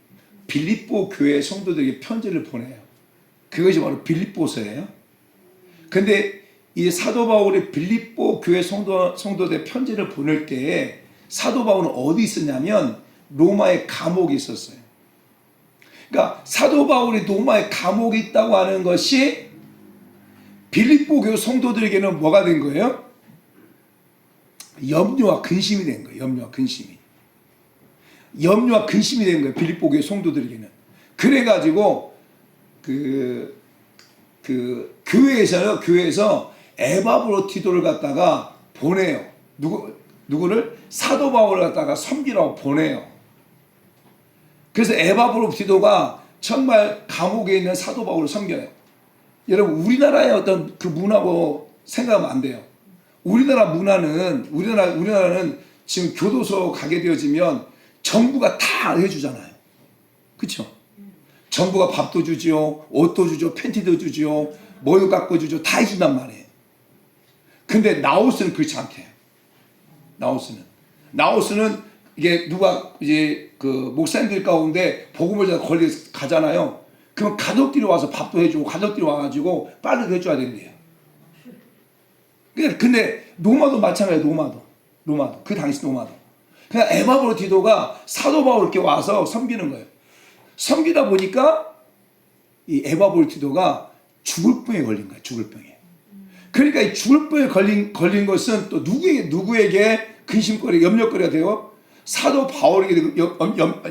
빌립보 교회 성도들에게 편지를 보내요. 그것이 바로 빌립보서예요. 근데 이 사도 바울이 빌립보 교회 성도들 편지를 보낼 때에 사도 바울은 어디 있었냐면 로마의 감옥에 있었어요. 그러니까 사도 바울이 로마의 감옥에 있다고 하는 것이 빌립보 교회 성도들에게는 뭐가 된 거예요? 염려와 근심이 된 거예요. 염려와 근심이. 염려와 근심이 된 거예요. 빌립보 교회 성도들에게는. 그래가지고 교회에서 에바브로티도를 갖다가 보내요. 누구를? 사도 바울을 갖다가 섬기라고 보내요. 그래서 에바브로티도가 정말 감옥에 있는 사도 바울을 섬겨요. 여러분, 우리나라의 어떤 그 문화고 생각하면 안 돼요. 우리나라는 지금 교도소 가게 되어지면 정부가 다 해주잖아요. 그렇죠? 정부가 밥도 주지요, 옷도 주죠, 팬티도 주지요, 뭐도 깎고 주죠, 다 해준단 말이에요. 근데 나우스는 그렇지 않대요. 나우스는 이게 누가 이제 그 목사님들 가운데 복음을 전해 가잖아요. 그럼 가족들이 와서 밥도 해주고 가족들이 와가지고 빨리 해줘야 된대요. 근데 로마도 마찬가지예요. 로마도 그 당시 로마도. 그냥 에바브로티도가 사도 바울 이렇게 와서 섬기는 거예요. 섬기다 보니까 이 에바브로티도가 죽을 병에 걸린 거예요. 죽을 병에. 그러니까 이 죽을 병에 걸린 것은 또 누구에게 근심거리, 염려거리가 되어 사도 바울에게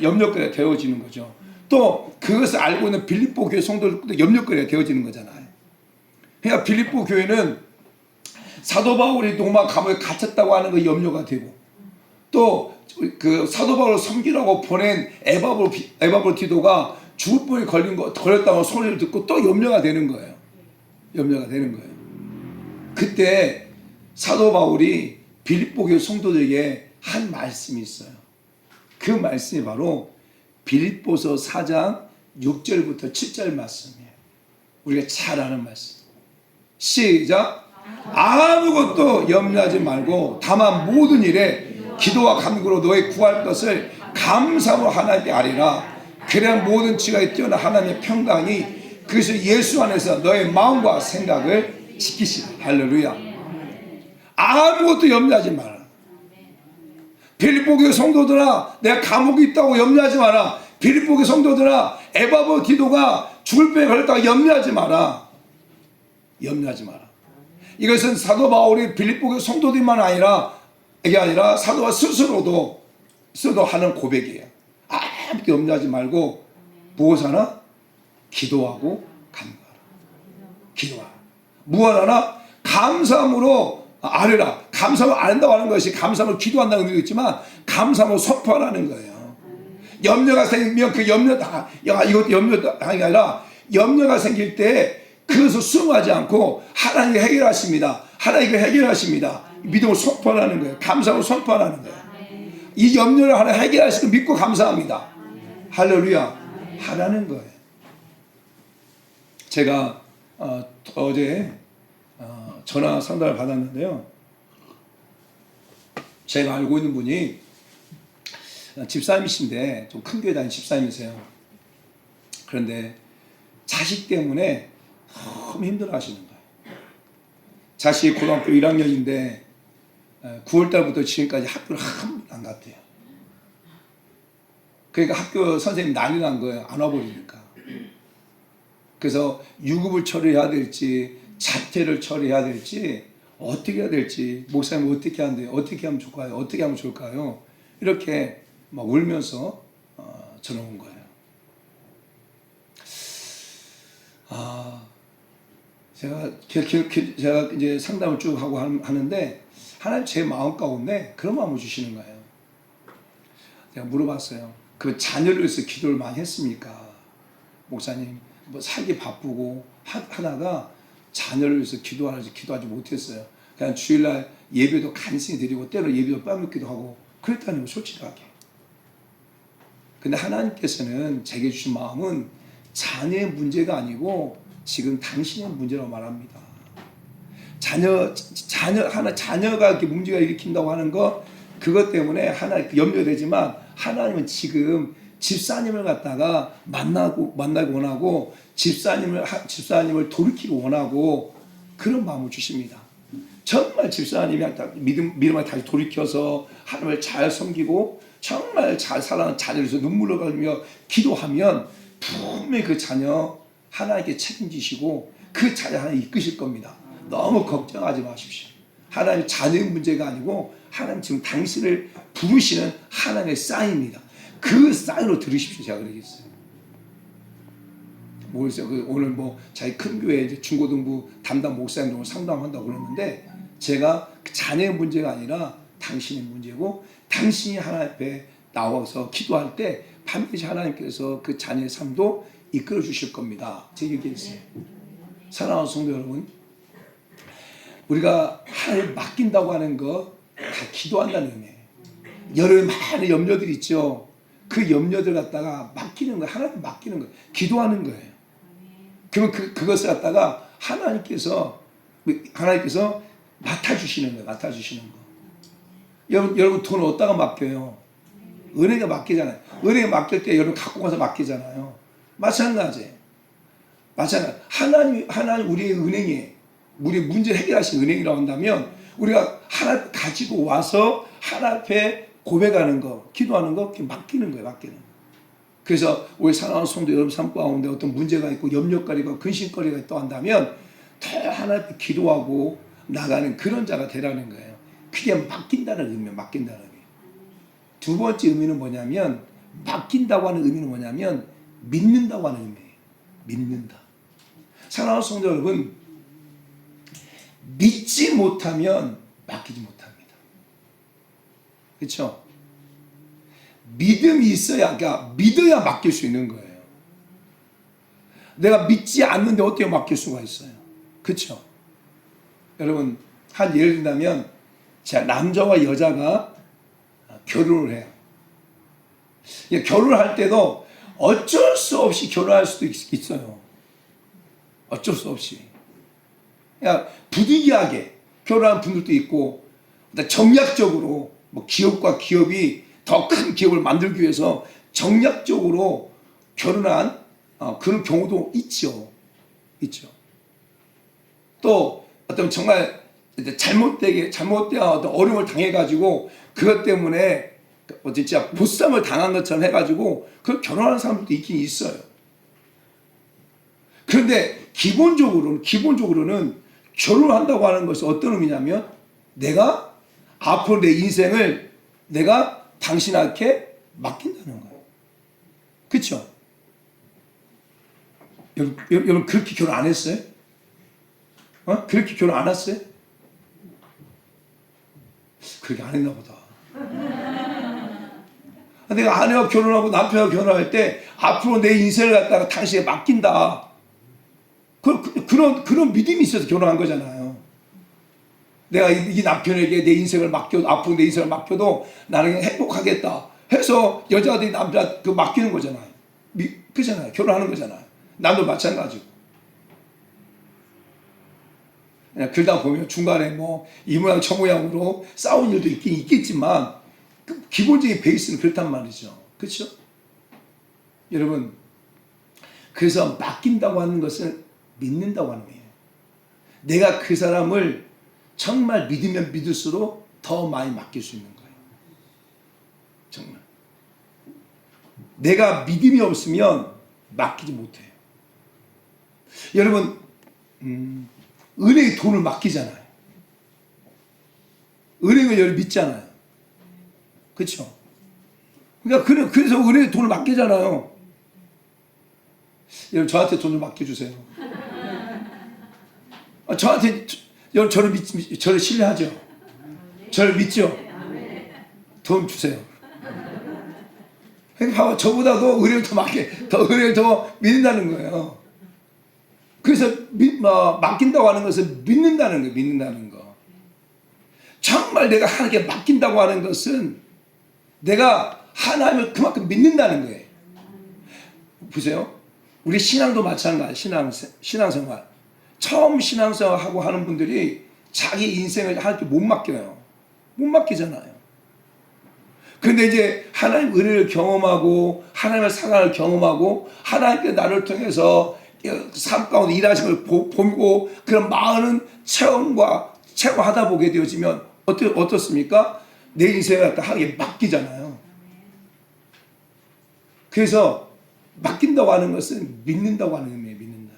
염려거리가 되어지는 거죠. 또 그것을 알고 있는 빌립보 교회 성도들도 염려거리가 되어지는 거잖아요. 그러니까 빌립보 교회는 사도 바울이 로마 감옥에 갇혔다고 하는 거 염려가 되고, 또 그 사도 바울을 섬기라고 보낸 에바브로티도가 죽을 병에 걸렸다고 소리를 듣고 또 염려가 되는 거예요. 그때 사도 바울이 빌립보 교회 성도들에게 한 말씀이 있어요. 그 말씀이 바로 빌립보서 4장 6절부터 7절 말씀이에요. 우리가 잘 아는 말씀. 시작. 아무것도 염려하지 말고 다만 모든 일에 기도와 간구로 너의 구할 것을 감사로 하나님께 아뢰라. 그래야 모든 지각에 뛰어난 하나님의 평강이 그래서 예수 안에서 너의 마음과 생각을 지키시라. 할렐루야. 아무것도 염려하지 마라. 빌립보 교회 성도들아, 내가 감옥에 있다고 염려하지 마라. 빌립보 교회 성도들아, 에바브로티도가 죽을 병에 걸렸다고 염려하지 마라. 이것은 사도 바울이 빌립보 교회 성도들만 아니라 이게 아니라 사도가 스스로도 하는 고백이에요. 아무것도 염려하지 말고 무엇하나? 기도하고 간구하라. 기도하라. 무엇하나? 감사함으로 아뢰라. 감사함을 아른다고 하는 것이 감사함을 기도한다는 의미도 있지만 감사함을 선포하라는 거예요. 염려가 생기면 그 염려다, 이것도 염려가 아니라 염려가 생길 때 그것을 수용하지 않고 하나님이 해결하십니다. 하나님이 해결하십니다. 믿음을 선포하라는 거예요. 감사함을 선포하라는 거예요. 이 염려를 하나 해결하시고 믿고 감사합니다. 할렐루야. 하라는 거예요. 제가 어제 전화 상담을 받았는데요. 제가 알고 있는 분이 집사님이신데 좀 큰 교회 다니는 집사님이세요. 그런데 자식 때문에 너무 힘들어 하시는 거예요. 자식이 고등학교 1학년인데 9월달부터 지금까지 학교를 한 번 안 갔대요. 그러니까 학교 선생님 난리 난 거예요. 안 와버리니까. 그래서 유급을 처리해야 될지 자퇴를 처리해야 될지 어떻게 해야 될지 목사님 어떻게 하는데 어떻게 하면 좋을까요? 어떻게 하면 좋을까요? 이렇게 막 울면서 전화 온 거예요. 제가 이제 상담을 쭉 하고 하는데 하나님 제 마음 가운데 그런 마음을 주시는 거예요. 제가 물어봤어요. 그 자녀를 위해서 기도를 많이 했습니까? 목사님, 뭐 살기 바쁘고 하다가 자녀를 위해서 기도하지 못했어요. 그냥 주일날 예배도 간신히 드리고 때로 예배도 빼먹기도 하고 그랬다는 거 솔직하게. 근데 하나님께서는 제게 주신 마음은 자녀의 문제가 아니고 지금 당신의 문제라고 말합니다. 자녀가 이렇게 문제가 일으킨다고 하는 거 그것 때문에 하나 염려되지만 하나님은 지금 집사님을 갖다가 만나고 원하고 집사님을 돌이키기 원하고 그런 마음을 주십니다. 정말 집사님이 믿음을 다시 돌이켜서 하나님을 잘 섬기고 정말 잘 살아가는 자녀를 위해서 눈물을 흘리며 기도하면 분명히 그 자녀 하나님께 책임지시고 그 자녀 하나님 이끄실 겁니다. 너무 걱정하지 마십시오. 하나님 자녀의 문제가 아니고 하나님 지금 당신을 부르시는 하나님의 사인입니다. 그 사인으로 들으십시오. 제가 그러겠어요. 모르겠어요. 오늘 뭐 자기 큰 교회 이제 중고등부 담당 목사님 오늘 상담한다고 그러는데 제가 그 자녀의 문제가 아니라 당신의 문제고 당신이 하나님 앞에 나와서 기도할 때 반드시 하나님께서 그 자녀의 삶도 이끌어 주실 겁니다. 제 얘기했어요. 사랑하는 성도 여러분, 우리가 하나님 맡긴다고 하는 거 다 기도한다는 의미예요. 여러 많은 염려들이 있죠. 그 염려들 갖다가 맡기는 거예요. 하나님 맡기는 거예요. 기도하는 거예요. 그러면 그것을 갖다가 하나님께서 맡아주시는 거예요. 맡아주시는 거. 여러분 돈 어디다가 맡겨요? 은행에 맡기잖아요. 은행에 맡길 때 여러분 갖고 가서 맡기잖아요. 마찬가지예요. 하나님 우리의 은행에 우리의 문제를 해결하신 은행이라고 한다면 우리가 하나 가지고 와서 하나 앞에 고백하는 거, 기도하는 거, 맡기는 거예요. 맡기는 거. 그래서 우리 사랑하는 성도 여러분 삶 가운데 어떤 문제가 있고 염려거리가 근심거리가 있다고 한다면 더 하나 앞에 기도하고 나가는 그런 자가 되라는 거예요. 그게 맡긴다는 의미예요. 맡긴다는 의미. 두 번째 의미는 뭐냐면 맡긴다고 하는 의미는 뭐냐면 믿는다고 하는 의미예요. 믿는다. 사랑하는 성도 여러분, 믿지 못하면 맡기지 못합니다. 그렇죠? 믿음이 있어야, 그러니까 믿어야 맡길 수 있는 거예요. 내가 믿지 않는데 어떻게 맡길 수가 있어요? 그렇죠? 여러분, 한 예를 든다면 자, 남자와 여자가 결혼을 해요. 결혼할 때도 어쩔 수 없이 결혼할 수도 있어요. 어쩔 수 없이. 그냥 부득이하게 결혼한 분들도 있고, 정략적으로 뭐 기업과 기업이 더 큰 기업을 만들기 위해서 정략적으로 결혼한 그런 경우도 있죠. 또 어떤 정말 잘못된 어떤 어려움을 당해가지고 그것 때문에 진짜 보쌈을 당한 것처럼 해가지고 그 결혼하는 사람들도 있긴 있어요. 그런데 기본적으로는 결혼한다고 하는 것이 어떤 의미냐면 내가 앞으로 내 인생을 내가 당신한테 맡긴다는 거예요. 그렇죠? 여러분 그렇게 결혼 안 했어요? 그렇게 결혼 안 했어요? 그렇게 안 했나 보다. 내가 아내와 결혼하고 남편과 결혼할 때 앞으로 내 인생을 갖다가 당신에 맡긴다. 그런 믿음이 있어서 결혼한 거잖아요. 내가 이 남편에게 내 인생을 맡겨도, 앞으로 내 인생을 맡겨도 나는 행복하겠다 해서 여자들이 남자 맡기는 거잖아요. 그잖아요. 결혼하는 거잖아요. 남도 마찬가지고. 그러다 보면 중간에 뭐 이 모양 저 모양으로 싸운 일도 있긴 있겠지만 기본적인 베이스는 그렇단 말이죠. 그렇죠? 여러분, 그래서 맡긴다고 하는 것은 믿는다고 하는 거예요. 내가 그 사람을 정말 믿으면 믿을수록 더 많이 맡길 수 있는 거예요. 정말. 내가 믿음이 없으면 맡기지 못해요. 여러분, 은행에 돈을 맡기잖아요. 은행을 여러분 믿잖아요. 그렇죠? 그러니까 그래서 은행에 돈을 맡기잖아요. 여러분 저한테 돈을 맡겨주세요. 저한테 여러분 저를 신뢰하죠? 저를 믿죠? 돈 주세요. 그러니까 봐봐, 저보다도 은행을 은행을 더 믿는다는 거예요. 그래서 맡긴다고 하는 것은 믿는다는 거예요. 믿는다는 거. 정말 내가 하나님께 맡긴다고 하는 것은 내가 하나님을 그만큼 믿는다는 거예요. 보세요. 우리 신앙도 마찬가지. 신앙생활. 처음 신앙생활하고 하는 분들이 자기 인생을 하나님께 못 맡겨요. 못 맡기잖아요. 그런데 이제 하나님 은혜를 경험하고 하나님의 사랑을 경험하고 하나님께 나를 통해서 삶 가운데 일하신 걸 보고 그런 많은 체험하다 보게 되어지면 어떻습니까? 내 인생을 갖다 하나님께 맡기잖아요. 그래서 맡긴다고 하는 것은 믿는다고 하는 의미예요. 믿는다.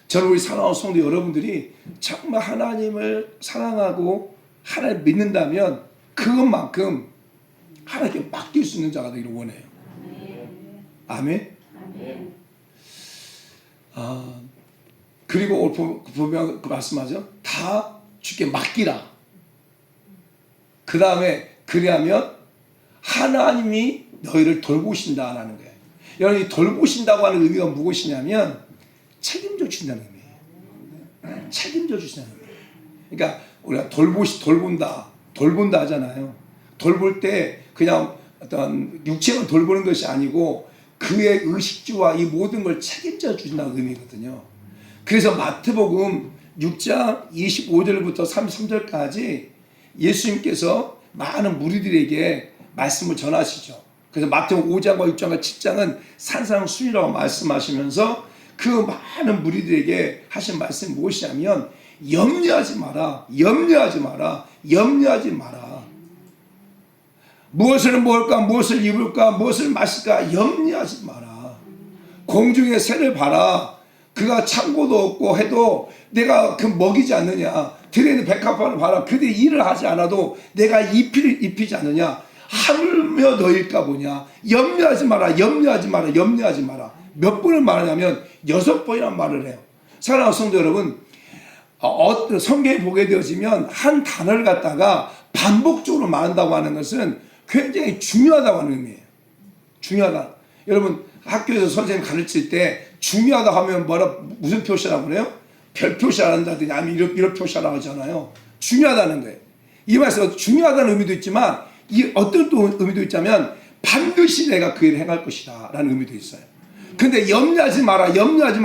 저는 우리 사랑하는 성도 여러분들이 정말 하나님을 사랑하고 하나님 믿는다면 그것만큼 하나님께 맡길 수 있는 자가 되기를 원해요. 아멘. 그리고 보면 그 말씀하죠. 다 주께 맡기라. 그 다음에 그리하면 하나님이 너희를 돌보신다라는 거예요. 여러분 이 돌보신다고 하는 의미가 무엇이냐면 책임져 주신다는 의미예요. 책임져 주신다는 의미예요. 그러니까 우리가 돌본다 하잖아요. 돌볼 때 그냥 어떤 육체만 돌보는 것이 아니고 그의 의식주와 이 모든 걸 책임져 주신다는 의미거든요. 그래서 마태복음 6장 25절부터 33절까지 예수님께서 많은 무리들에게 말씀을 전하시죠. 그래서 마태복음 5장과 6장과 7장은 산상순이라고 말씀하시면서 그 많은 무리들에게 하신 말씀이 무엇이냐면 염려하지 마라. 무엇을 먹을까, 무엇을 입을까, 무엇을 마실까 염려하지 마라. 공중의 새를 봐라. 그가 창고도 없고 해도 내가 그 먹이지 않느냐. 들에 있는 백합화를 봐라. 그들이 일을 하지 않아도 내가 입히지 않느냐. 하물며 너일까 보냐. 염려하지 마라. 몇 번을 말하냐면 6번이나 말을 해요. 사랑하는 성도 여러분, 성경에 보게 되어지면 한 단어를 갖다가 반복적으로 말한다고 하는 것은 굉장히 중요하다고 하는 의미예요. 중요하다. 여러분 학교에서 선생님 가르칠 때 중요하다 하면 무슨 표시라고 그래요? 별 표시를 한다든지 아니면 이런 표시라고 하잖아요. 중요하다는 거예요. 이 말씀은 중요하다는 의미도 있지만 이 어떤 또 의미도 있자면 반드시 내가 그 일을 행할 것이다 라는 의미도 있어요. 근데 염려하지 마라 6번이나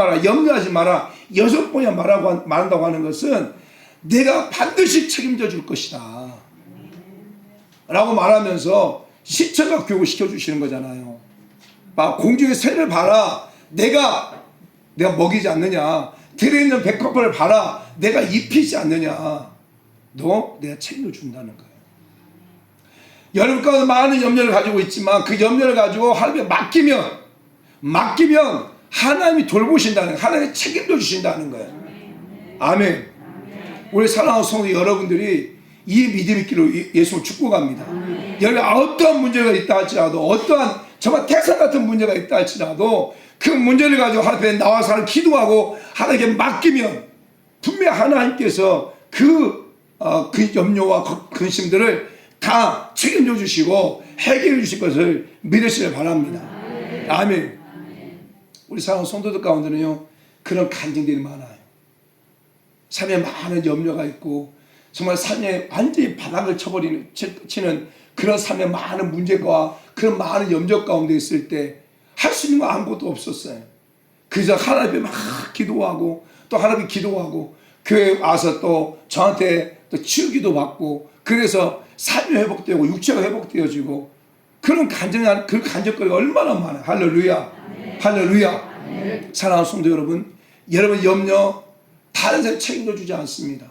말한다고 하는 것은 내가 반드시 책임져 줄 것이다 라고 말하면서 시체가 교육을 시켜주시는 거잖아요. 공중의 새를 봐라. 내가 먹이지 않느냐. 들에 있는 백합화를 봐라. 내가 입히지 않느냐. 내가 책임져 준다는 거예요. 여러분 가운데 많은 염려를 가지고 있지만 그 염려를 가지고 하나님께 맡기면 하나님이 돌보신다는 거예요. 하나님이 책임져 주신다는 거예요. 아멘. 우리 사랑하는 성도 여러분들이 이 믿음 있기로 예수를 축복합니다. 여러분 어떠한 문제가 있다 할지라도 어떠한 정말 태산 같은 문제가 있다 할지라도 그 문제를 가지고 하나님 앞에 나와서 기도하고 하나님께 맡기면 분명 하나님께서 그 염려와 근심들을 다 책임져 주시고 해결해 주실 것을 믿으시길 바랍니다. 아멘. 우리 사랑하는 성도들 가운데는요 그런 간증들이 많아요. 삶에 많은 염려가 있고 정말 삶에 완전히 바닥을 치는 그런 삶에 많은 문제가 그런 많은 염려 가운데 있을 때 할 수 있는 거 아무것도 없었어요. 그래서 하나님께 막 기도하고 또 하나님께 기도하고 교회에 와서 또 저한테 또 치유기도 받고 그래서 삶이 회복되고 육체가 회복되어지고 그런 간증거리가 얼마나 많아요. 할렐루야. 할렐루야. 사랑하는 성도 여러분 염려 다른 사람 책임져 주지 않습니다.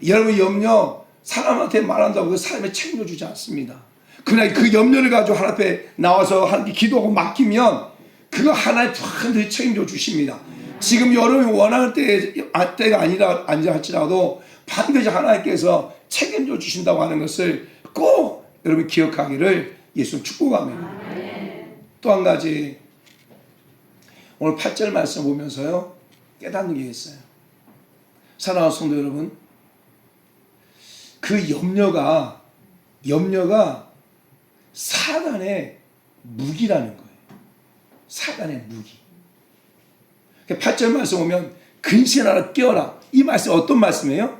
여러분 염려 사람한테 말한다고 그 사람이 책임져 주지 않습니다. 그러나 그 염려를 가지고 하나님 앞에 나와서 하나님께 기도하고 맡기면 그거 하나님 반드시 책임져 주십니다. 지금 여러분이 원하는 때가 아니라 할지라도 반드시 하나님께서 책임져 주신다고 하는 것을 꼭 여러분 기억하기를 예수 축복합니다. 또 한 가지 오늘 8절 말씀 보면서요 깨닫는 게 있어요. 사랑하는 성도 여러분 그 염려가 사단의 무기라는 거예요. 사단의 무기. 8절 말씀 보면 근신하라 깨어라. 이 말씀 어떤 말씀이에요?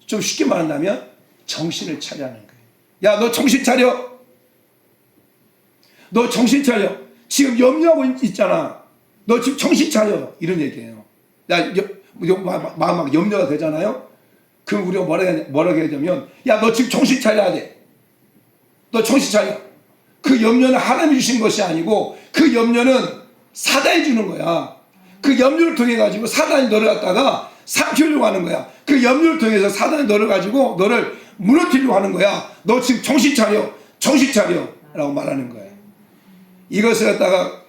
좀 쉽게 말한다면 정신을 차려하는 거예요. 야, 너 정신 차려. 너 정신 차려. 지금 염려하고 있잖아. 너 지금 정신 차려. 이런 얘기예요. 야, 막 염려가 되잖아요. 그럼 우리가 뭐라고 해야 되면 야, 너 지금 정신 차려야 돼. 너 정신 차려. 그 염려는 하나님이 주신 것이 아니고 그 염려는 사단이 주는 거야. 그 염려를 통해 가지고 사단이 너를 갖다가 삼키려고 하는 거야. 그 염려를 통해서 사단이 너를 가지고 너를 무너뜨리려고 하는 거야. 너 지금 정신 차려 라고 말하는 거예요. 이것을 갖다가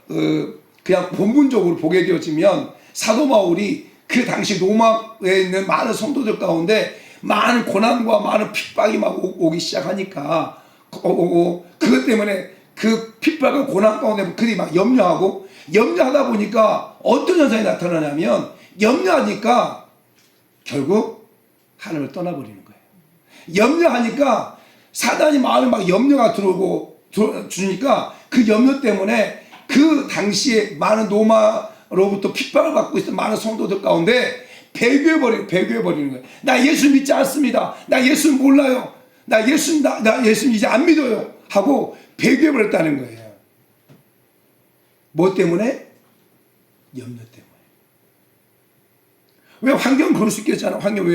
그냥 본문적으로 보게 되어지면 사도 바울이 그 당시 로마에 있는 많은 성도들 가운데 많은 고난과 많은 핍박이 막 오기 시작하니까 그것 때문에 그 핍박과 고난 가운데 그들이 막 염려하다 보니까 어떤 현상이 나타나냐면 염려하니까 결국 하나님을 떠나버리는 거예요. 염려하니까 사단이 마음에 막 염려가 주니까 그 염려 때문에 그 당시에 많은 로마로부터 핍박을 받고 있던 많은 성도들 가운데 배교해버리는 거예요. 나 예수 믿지 않습니다. 나 예수 몰라요. 나 예수 이제 안 믿어요. 하고 배교해버렸다는 거예요. 뭐 때문에? 염려 때문에. 왜 환경 그럴 수 있겠잖아. 환경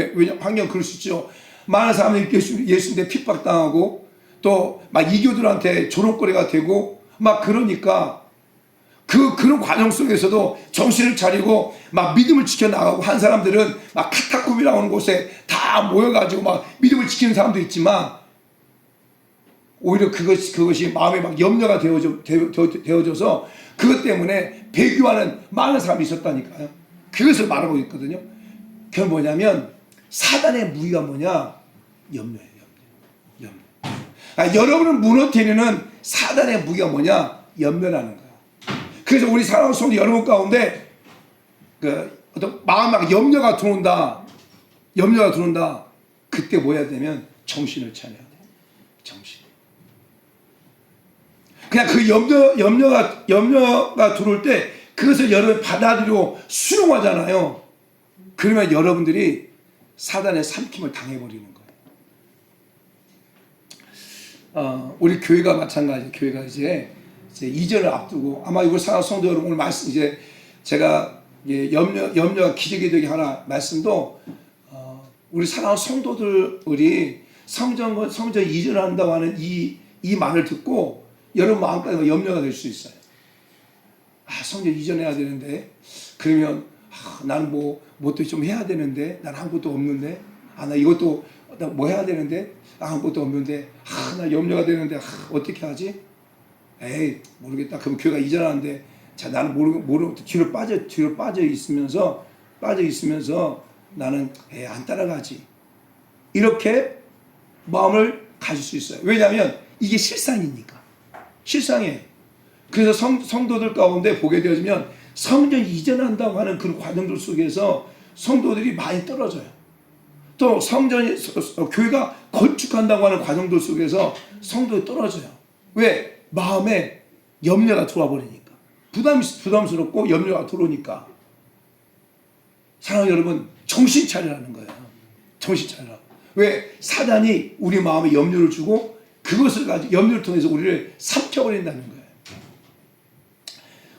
그럴 수 있죠. 많은 사람들이 예수님한테 핍박당하고 또 막 이교들한테 조롱거리가 되고 막 그러니까 그런 과정 속에서도 정신을 차리고 막 믿음을 지켜나가고 한 사람들은 막 카타콤이라고 하는 곳에 다 모여가지고 막 믿음을 지키는 사람도 있지만 오히려 그것이 마음에 막 염려가 되어져서 그것 때문에 배교하는 많은 사람이 있었다니까요. 그것을 말하고 있거든요. 그건 뭐냐면 사단의 무기가 뭐냐? 염려예요. 염려. 여러분을 무너뜨리는 사단의 무기가 뭐냐? 염려라는 거예요. 그래서 우리 사랑하는 성도 여러분 가운데 어떤 마음에 염려가 들어온다. 그때 뭐 해야 되면 정신을 차려야 돼요. 정신. 그냥 그 염려가 들어올 때 그것을 여러분 받아들이고 수용하잖아요. 그러면 여러분들이 사단의 삼킴을 당해버리는 거예요. 우리 교회가 마찬가지예요. 교회가 이제 이전을 앞두고 아마 이걸 사랑하는 성도 여러분 오늘 말씀 이제 제가 염려가 기적이 되게 하나 말씀도 우리 사랑하는 성도들이 성전 이전을 한다고 하는 이 말을 듣고 여러분 마음까지 염려가 될 수 있어요. 성전 이전해야 되는데 그러면 나는 뭐도 좀 해야 되는데 난 아무것도 없는데 나 이것도 뭐 해야 되는데 아무것도 없는데 나 염려가 되는데 어떻게 하지? 에이 모르겠다. 그럼 교회가 이전하는데 나는 모르고 뒤로 빠져 있으면서 나는 안 따라가지. 이렇게 마음을 가질 수 있어요. 왜냐하면 이게 실상이니까. 실상이에요. 그래서 성도들 가운데 보게 되어지면 성전 이전한다고 하는 그런 과정들 속에서 성도들이 많이 떨어져요. 또 교회가 건축한다고 하는 과정들 속에서 성도들이 떨어져요. 왜? 마음에 염려가 들어와 버리니까. 부담스럽고 염려가 들어오니까. 사랑하는 여러분, 정신 차리라는 거예요. 정신 차리라. 왜? 사단이 우리 마음에 염려를 주고 그것을 가지고 염려를 통해서 우리를 삼켜버린다는 거예요.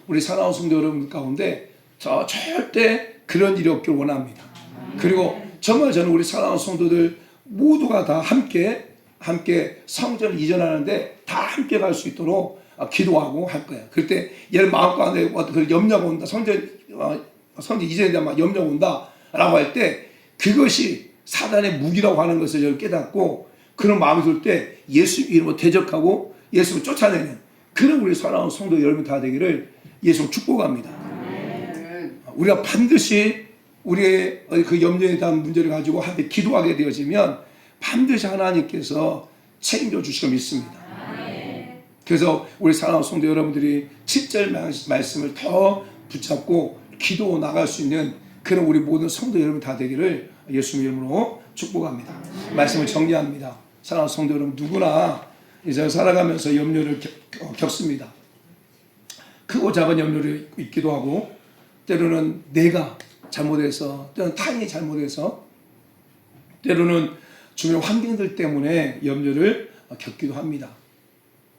우리 사랑하는 성도 여러분 가운데 절대 그런 일이 없기를 원합니다. 그리고 정말 저는 우리 사랑하는 성도들 모두가 다 함께 성전을 이전하는데 다 함께 갈 수 있도록 기도하고 할 거예요. 그럴 때 얘는 마음 가운데 어떤 염려가 온다. 성전 이전에 대한 염려가 온다. 라고 할 때 그것이 사단의 무기라고 하는 것을 저는 깨닫고 그런 마음이 들 때 예수 이름으로 대적하고 예수를 쫓아내는 그런 우리 사랑하는 성도 여러분 다 되기를 예수로 축복합니다. 우리가 반드시 우리의 그 염려에 대한 문제를 가지고 함께 기도하게 되어지면 반드시 하나님께서 책임져 주실 거 믿습니다. 그래서 우리 사랑하는 성도 여러분들이 7절 말씀을 더 붙잡고 기도 나갈 수 있는 그런 우리 모든 성도 여러분 다 되기를 예수 이름으로 축복합니다. 말씀을 정리합니다. 사랑하는 성도 여러분 누구나 이제 살아가면서 염려를 겪습니다. 크고 작은 염려를 있기도 하고 때로는 내가 잘못해서 때로는 타인이 잘못해서 때로는 주변 환경들 때문에 염려를 겪기도 합니다.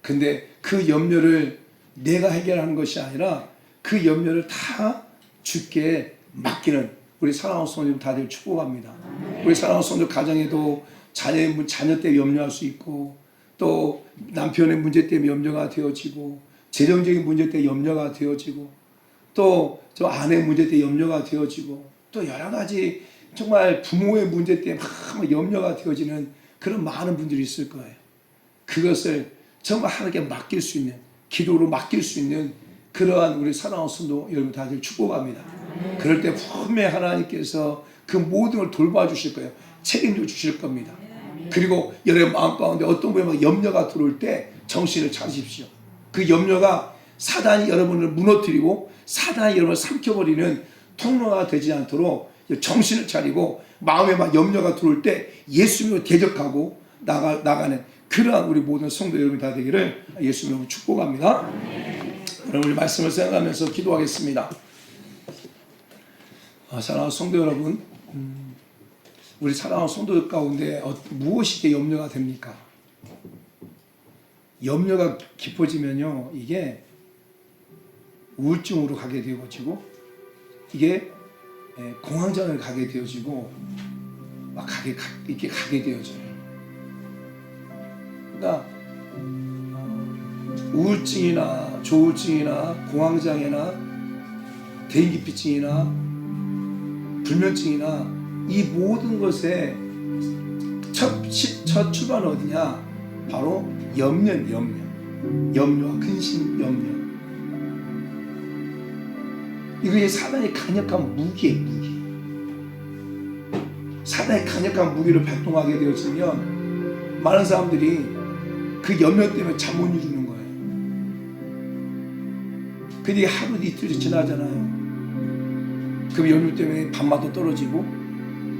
근데 그 염려를 내가 해결하는 것이 아니라 그 염려를 다 주께 맡기는 우리 사랑하는 성도들 다들 축복합니다. 우리 사랑하는 성도들 가정에도 자녀 때문에 염려할 수 있고 또 남편의 문제 때문에 염려가 되어지고 재정적인 문제 때문에 염려가 되어지고 또 저 아내 문제 때문에 염려가 되어지고 또 여러 가지 정말 부모의 문제 때문에 막 염려가 되어지는 그런 많은 분들이 있을 거예요. 그것을 정말 하나님께 맡길 수 있는 기도로 맡길 수 있는 그러한 우리 사랑하는 성도 여러분 다들 축복합니다. 그럴 때 분명히 하나님께서 그 모든 걸 돌봐주실 거예요. 책임져 주실 겁니다. 그리고 여러분 마음 가운데 어떤 분이 막 염려가 들어올 때 정신을 차리십시오. 그 염려가 사단이 여러분을 무너뜨리고 사단이 여러분을 삼켜버리는 통로가 되지 않도록 정신을 차리고 마음에 막 염려가 들어올 때 예수님을 대적하고 나가는 그러한 우리 모든 성도 여러분이 다 되기를 예수님으로 축복합니다. 그럼 우리 말씀을 생각하면서 기도하겠습니다. 사랑하는 성도 여러분, 우리 사랑하는 성도들 가운데 무엇이 염려가 됩니까? 염려가 깊어지면요, 이게 우울증으로 가게 되어지고, 이게 공황장애를 가게 되어지고, 막 이렇게 가게 되어져요. 그러니까 우울증이나 조울증이나 공황장애나 대인기피증이나 불면증이나 이 모든 것의 첫 출발은 어디냐? 바로 염려와 근심, 염려. 이게 사단의 강력한 무기예요, 무기. 사단의 강력한 무기를 발동하게 되어지면 많은 사람들이 그 염려 때문에 잠 못 이루는 거예요. 근데 하루 이틀 지나잖아요. 그 염려 때문에 밤마다 떨어지고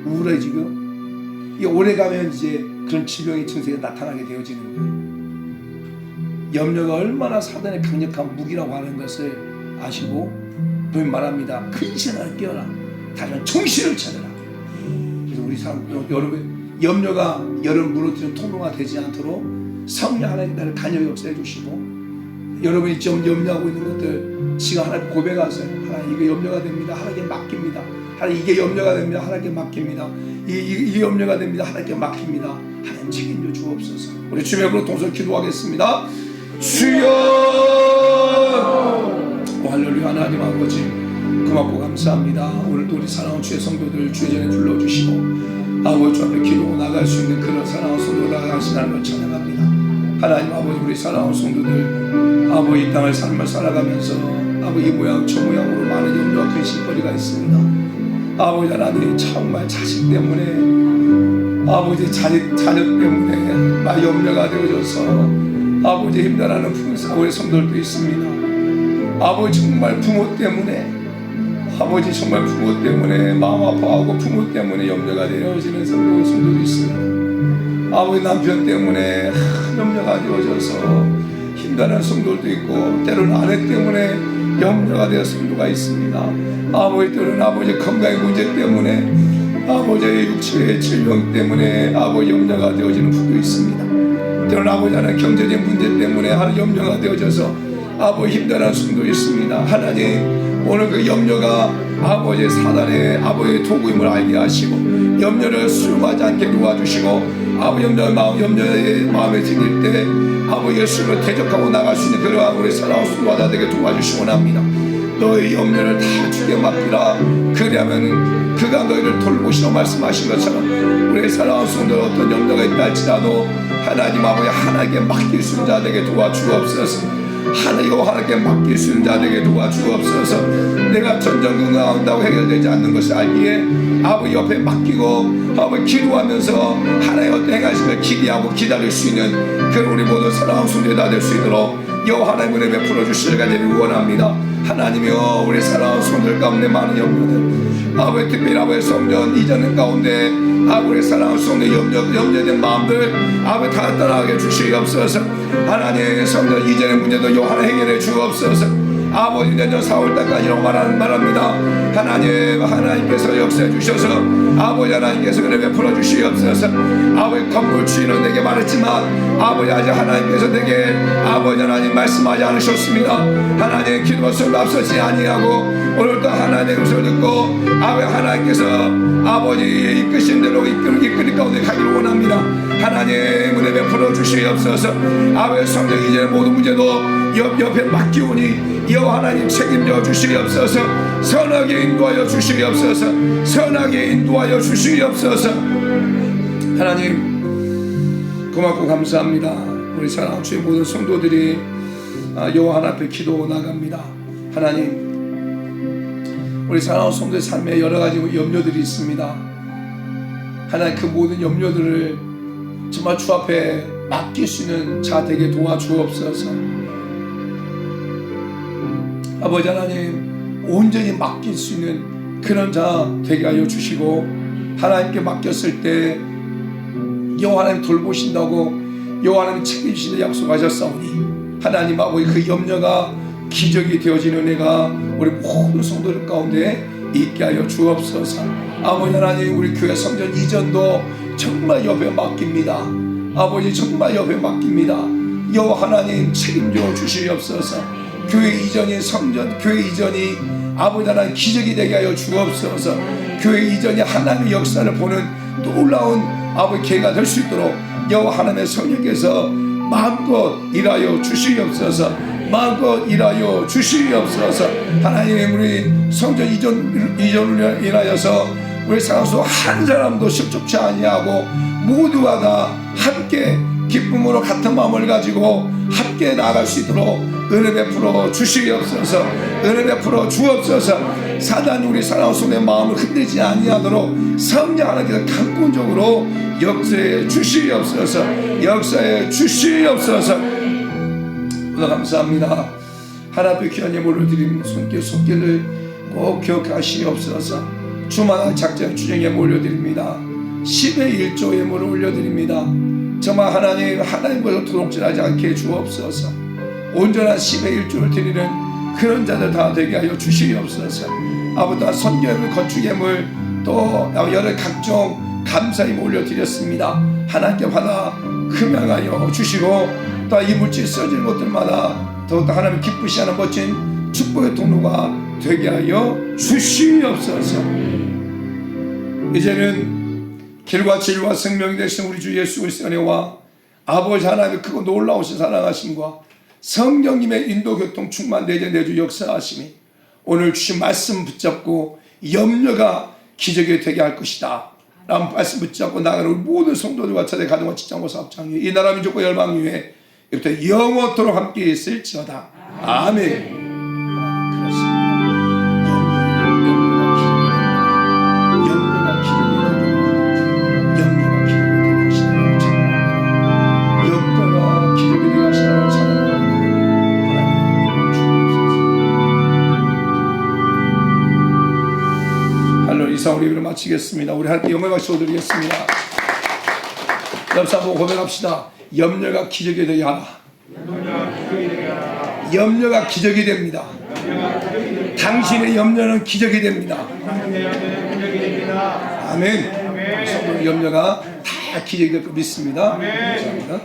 우울해지고, 이게 오래가면 이제 그런 질병의 증세가 나타나게 되어지는 거예요. 염려가 얼마나 사단의 강력한 무기라고 하는 것을 아시고, 분명히 말합니다. 근신을 깨어라. 다른 정신을 차려라. 그래서 우리 여러분, 염려가 여러분 무너뜨리는 통로가 되지 않도록 성령 하나님 나를 간절히 역사해 주시고, 여러분이 좀 염려하고 있는 것들 지금 하나님 고백하세요. 하나님 이게 염려가 됩니다. 하나님께 맡깁니다. 하나님 이게 염려가 됩니다. 하나님께 맡깁니다. 이게 염려가 됩니다. 하나님께 맡깁니다. 하나님 책임져 주옵소서. 우리 주의 이름으로 동서 기도하겠습니다. 주여! 할렐루야. 하나님 아버지 고맙고 감사합니다. 오늘도 우리 사랑하는 주의 성도들 주의 전에 불러주시고 아버지 앞에 기도하고 나갈 수 있는 그런 사랑하는 성도들 나가신 하나님을 찬양합니다. 하나님 아버지 우리 사랑하는 성도들 아버지 이 땅을 삶을 살아가면서 아버지 이 모양 저 모양으로 많은 염려와 근심거리가 있습니다. 아버지 하나님 정말 자식 때문에 아버지 자녀 때문에 막 염려가 되어져서 아버지 힘들어하는 우리 성도들도 있습니다. 아버지 정말 부모 때문에 아버지 정말 부모 때문에 마음 아파하고 부모 때문에 염려가 되어지는 성도도 있습니다. 아버지 남편 때문에 염려가 되어져서 힘들어하는 성도도 있고 때로는 아내 때문에 염려가 되어 성도가 있습니다. 아버지 때로는 아버지 건강의 문제 때문에 아버지의 육체의 질병 때문에 아버지 염려가 되어지는 분도 있습니다. 때로는 아버지 하나님 경제적인 문제 때문에 하는 염려가 되어져서 아버지 힘들어하는 성도 있습니다. 하나님 오늘 그 염려가 아버지 사단의 아버지의 도구임을 알게 하시고 염려를 수용하지 않게 도와주시고 아버지 염려의 마음에 들일 때 아버지 예수님을 대적하고 나갈 수 있는 그러한 우리 사랑하는 성도가 되게 도와주시기 원합니다. 너의 염려를 다 주게 맡기라. 그리하면 그가 너희를 돌보시라고 말씀하신 것처럼 우리 사랑하는 성도들 어떤 염려가 있다 할지라도 하나님 아버지 하나님께 맡길 수 있는 자들에게 도와주옵소서. 하나님께 맡길 수 있는 자들에게 도와주옵소서. 내가 전전긍긍한다고 해결되지 않는 것을 알기에 아버지 옆에 맡기고 아버지 기도하면서 하나님 어떤 행하심을 기대하고 기다릴 수 있는 그런 우리 모든 사랑하는 성도들 다 될 수 있도록 여호와 하나님 은혜 베풀어 주시길 간절히 원합니다. 하나님이여 우리 사랑하는 성도들 가운데 많은 염려들 아버지 특별히 아버지 성전 이전의 가운데 아버지 사랑하는 성도 염려된 마음들 아버지 다 떠나게 주시옵소서. 하나님 성전 이전의 문제도 요 하나 해결해 주옵소서. 아버지 내년 4월달까지라고 말합니다. 하나님께서 역사해 주셔서 아버지 하나님께서 은혜 베풀어 주시옵소서. 아버지 건물 주인은 내게 말했지만 아버지 아직 하나님께서 내게 아버지 하나님 말씀하지 않으셨습니다. 하나님 기도 소리를 앞서지 아니하고 오늘도 하나님의 음성을 듣고 아버지 하나님께서 아버지의 이끄신 대로 이끌 가운데 가기를 원합니다. 하나님 은혜 베풀어 주시옵소서. 아버지 성경 이전의 모든 문제도 옆에 맡기오니 여호와 하나님 책임져 주시옵소서. 선하게 인도하여 주시옵소서. 선하게 인도하여 주시옵소서. 하나님 고맙고 감사합니다. 우리 사랑하는 주의 모든 성도들이 여호와 하나님 앞에 기도 나갑니다. 하나님 우리 사랑하는 성도의 삶에 여러 가지 염려들이 있습니다. 하나님 그 모든 염려들을 정말 주 앞에 맡길 수 있는 자 되게 도와주옵소서. 아버지 하나님 온전히 맡길 수 있는 그런 자 되게 하여 주시고, 하나님께 맡겼을 때 여호와 하나님 돌보신다고 여호와 하나님 책임지신다 약속하셨사오니 하나님 아버지 그 염려가 기적이 되어지는 은혜가 우리 모든 성도들 가운데 있게 하여 주옵소서. 아버지 하나님 우리 교회 성전 이전도 정말 옆에 맡깁니다. 아버지 정말 옆에 맡깁니다. 여호와 하나님 책임져 주시옵소서. 교회 이전이 성전 교회 이전이 아버지 하나님 기적이 되게 하여 주옵소서. 교회 이전이 하나님의 역사를 보는 놀라운 아버지 계기가 될 수 있도록 여호와 하나님의 성령께서 마음껏 일하여 주시옵소서. 마음껏 일하여 주시옵소서. 하나님 우리 성전 이전을 인하여서 우리 상수 한 사람도 실족치 아니하고 모두가 다 함께 기쁨으로 같은 마음을 가지고 함께 나아갈 수 있도록 은혜 베풀어 주시옵소서. 은혜 베풀어 주옵소서. 사단이 우리 사랑하는 성도의 마음을 흔들지 아니하도록 성령 하나님께서 강권적으로 역사해 주시옵소서. 역사해 주시옵소서. 오늘 감사합니다. 하나님의 귀한 예물을 드린 손길을 꼭 기억하시옵소서. 주마다 작정 주정에 올려드립니다. 10의 1조 예물을 올려드립니다. 정말 하나님보다 도둑질하지 않게 주옵소서. 온전한 10의 1조를 드리는 그런 자들 다 되게 하여 주시옵소서. 아버지 선교예물, 건축예물 또 여러 각종 감사임 올려드렸습니다. 하나님께 받아 금양하여 주시고 또 이 물질 써지는 것들마다 더욱더 하나님 기쁘시하는 멋진 축복의 통로가 되게 하여 주시옵소서. 이제는 길과 진리와 생명이 되신 우리 주 예수 그리스도의 은혜와 아버지 하나님의 크고 놀라우신 사랑하심과 성령님의 인도 교통 충만 내재 내주 역사하심이 오늘 주신 말씀 붙잡고 염려가 기적이 되게 할 것이다 라는 말씀 붙잡고 나가는 우리 모든 성도들과 차대 가정과 직장과 사업장에 이 나라 민족과 열방 위에 이부터 영원토록 함께 있을지어다. 아멘. 이상 우리 예배를 마치겠습니다. 우리 하나님께 영광의 박수 올리겠습니다. 옆사 한번 고백합시다. 염려가 기적이 되게 하라. 염려가 기적이 됩니다. 당신의 염려는 기적이 됩니다. 아멘. 염려가 다 기적이 될 거 믿습니다. 감사합니다.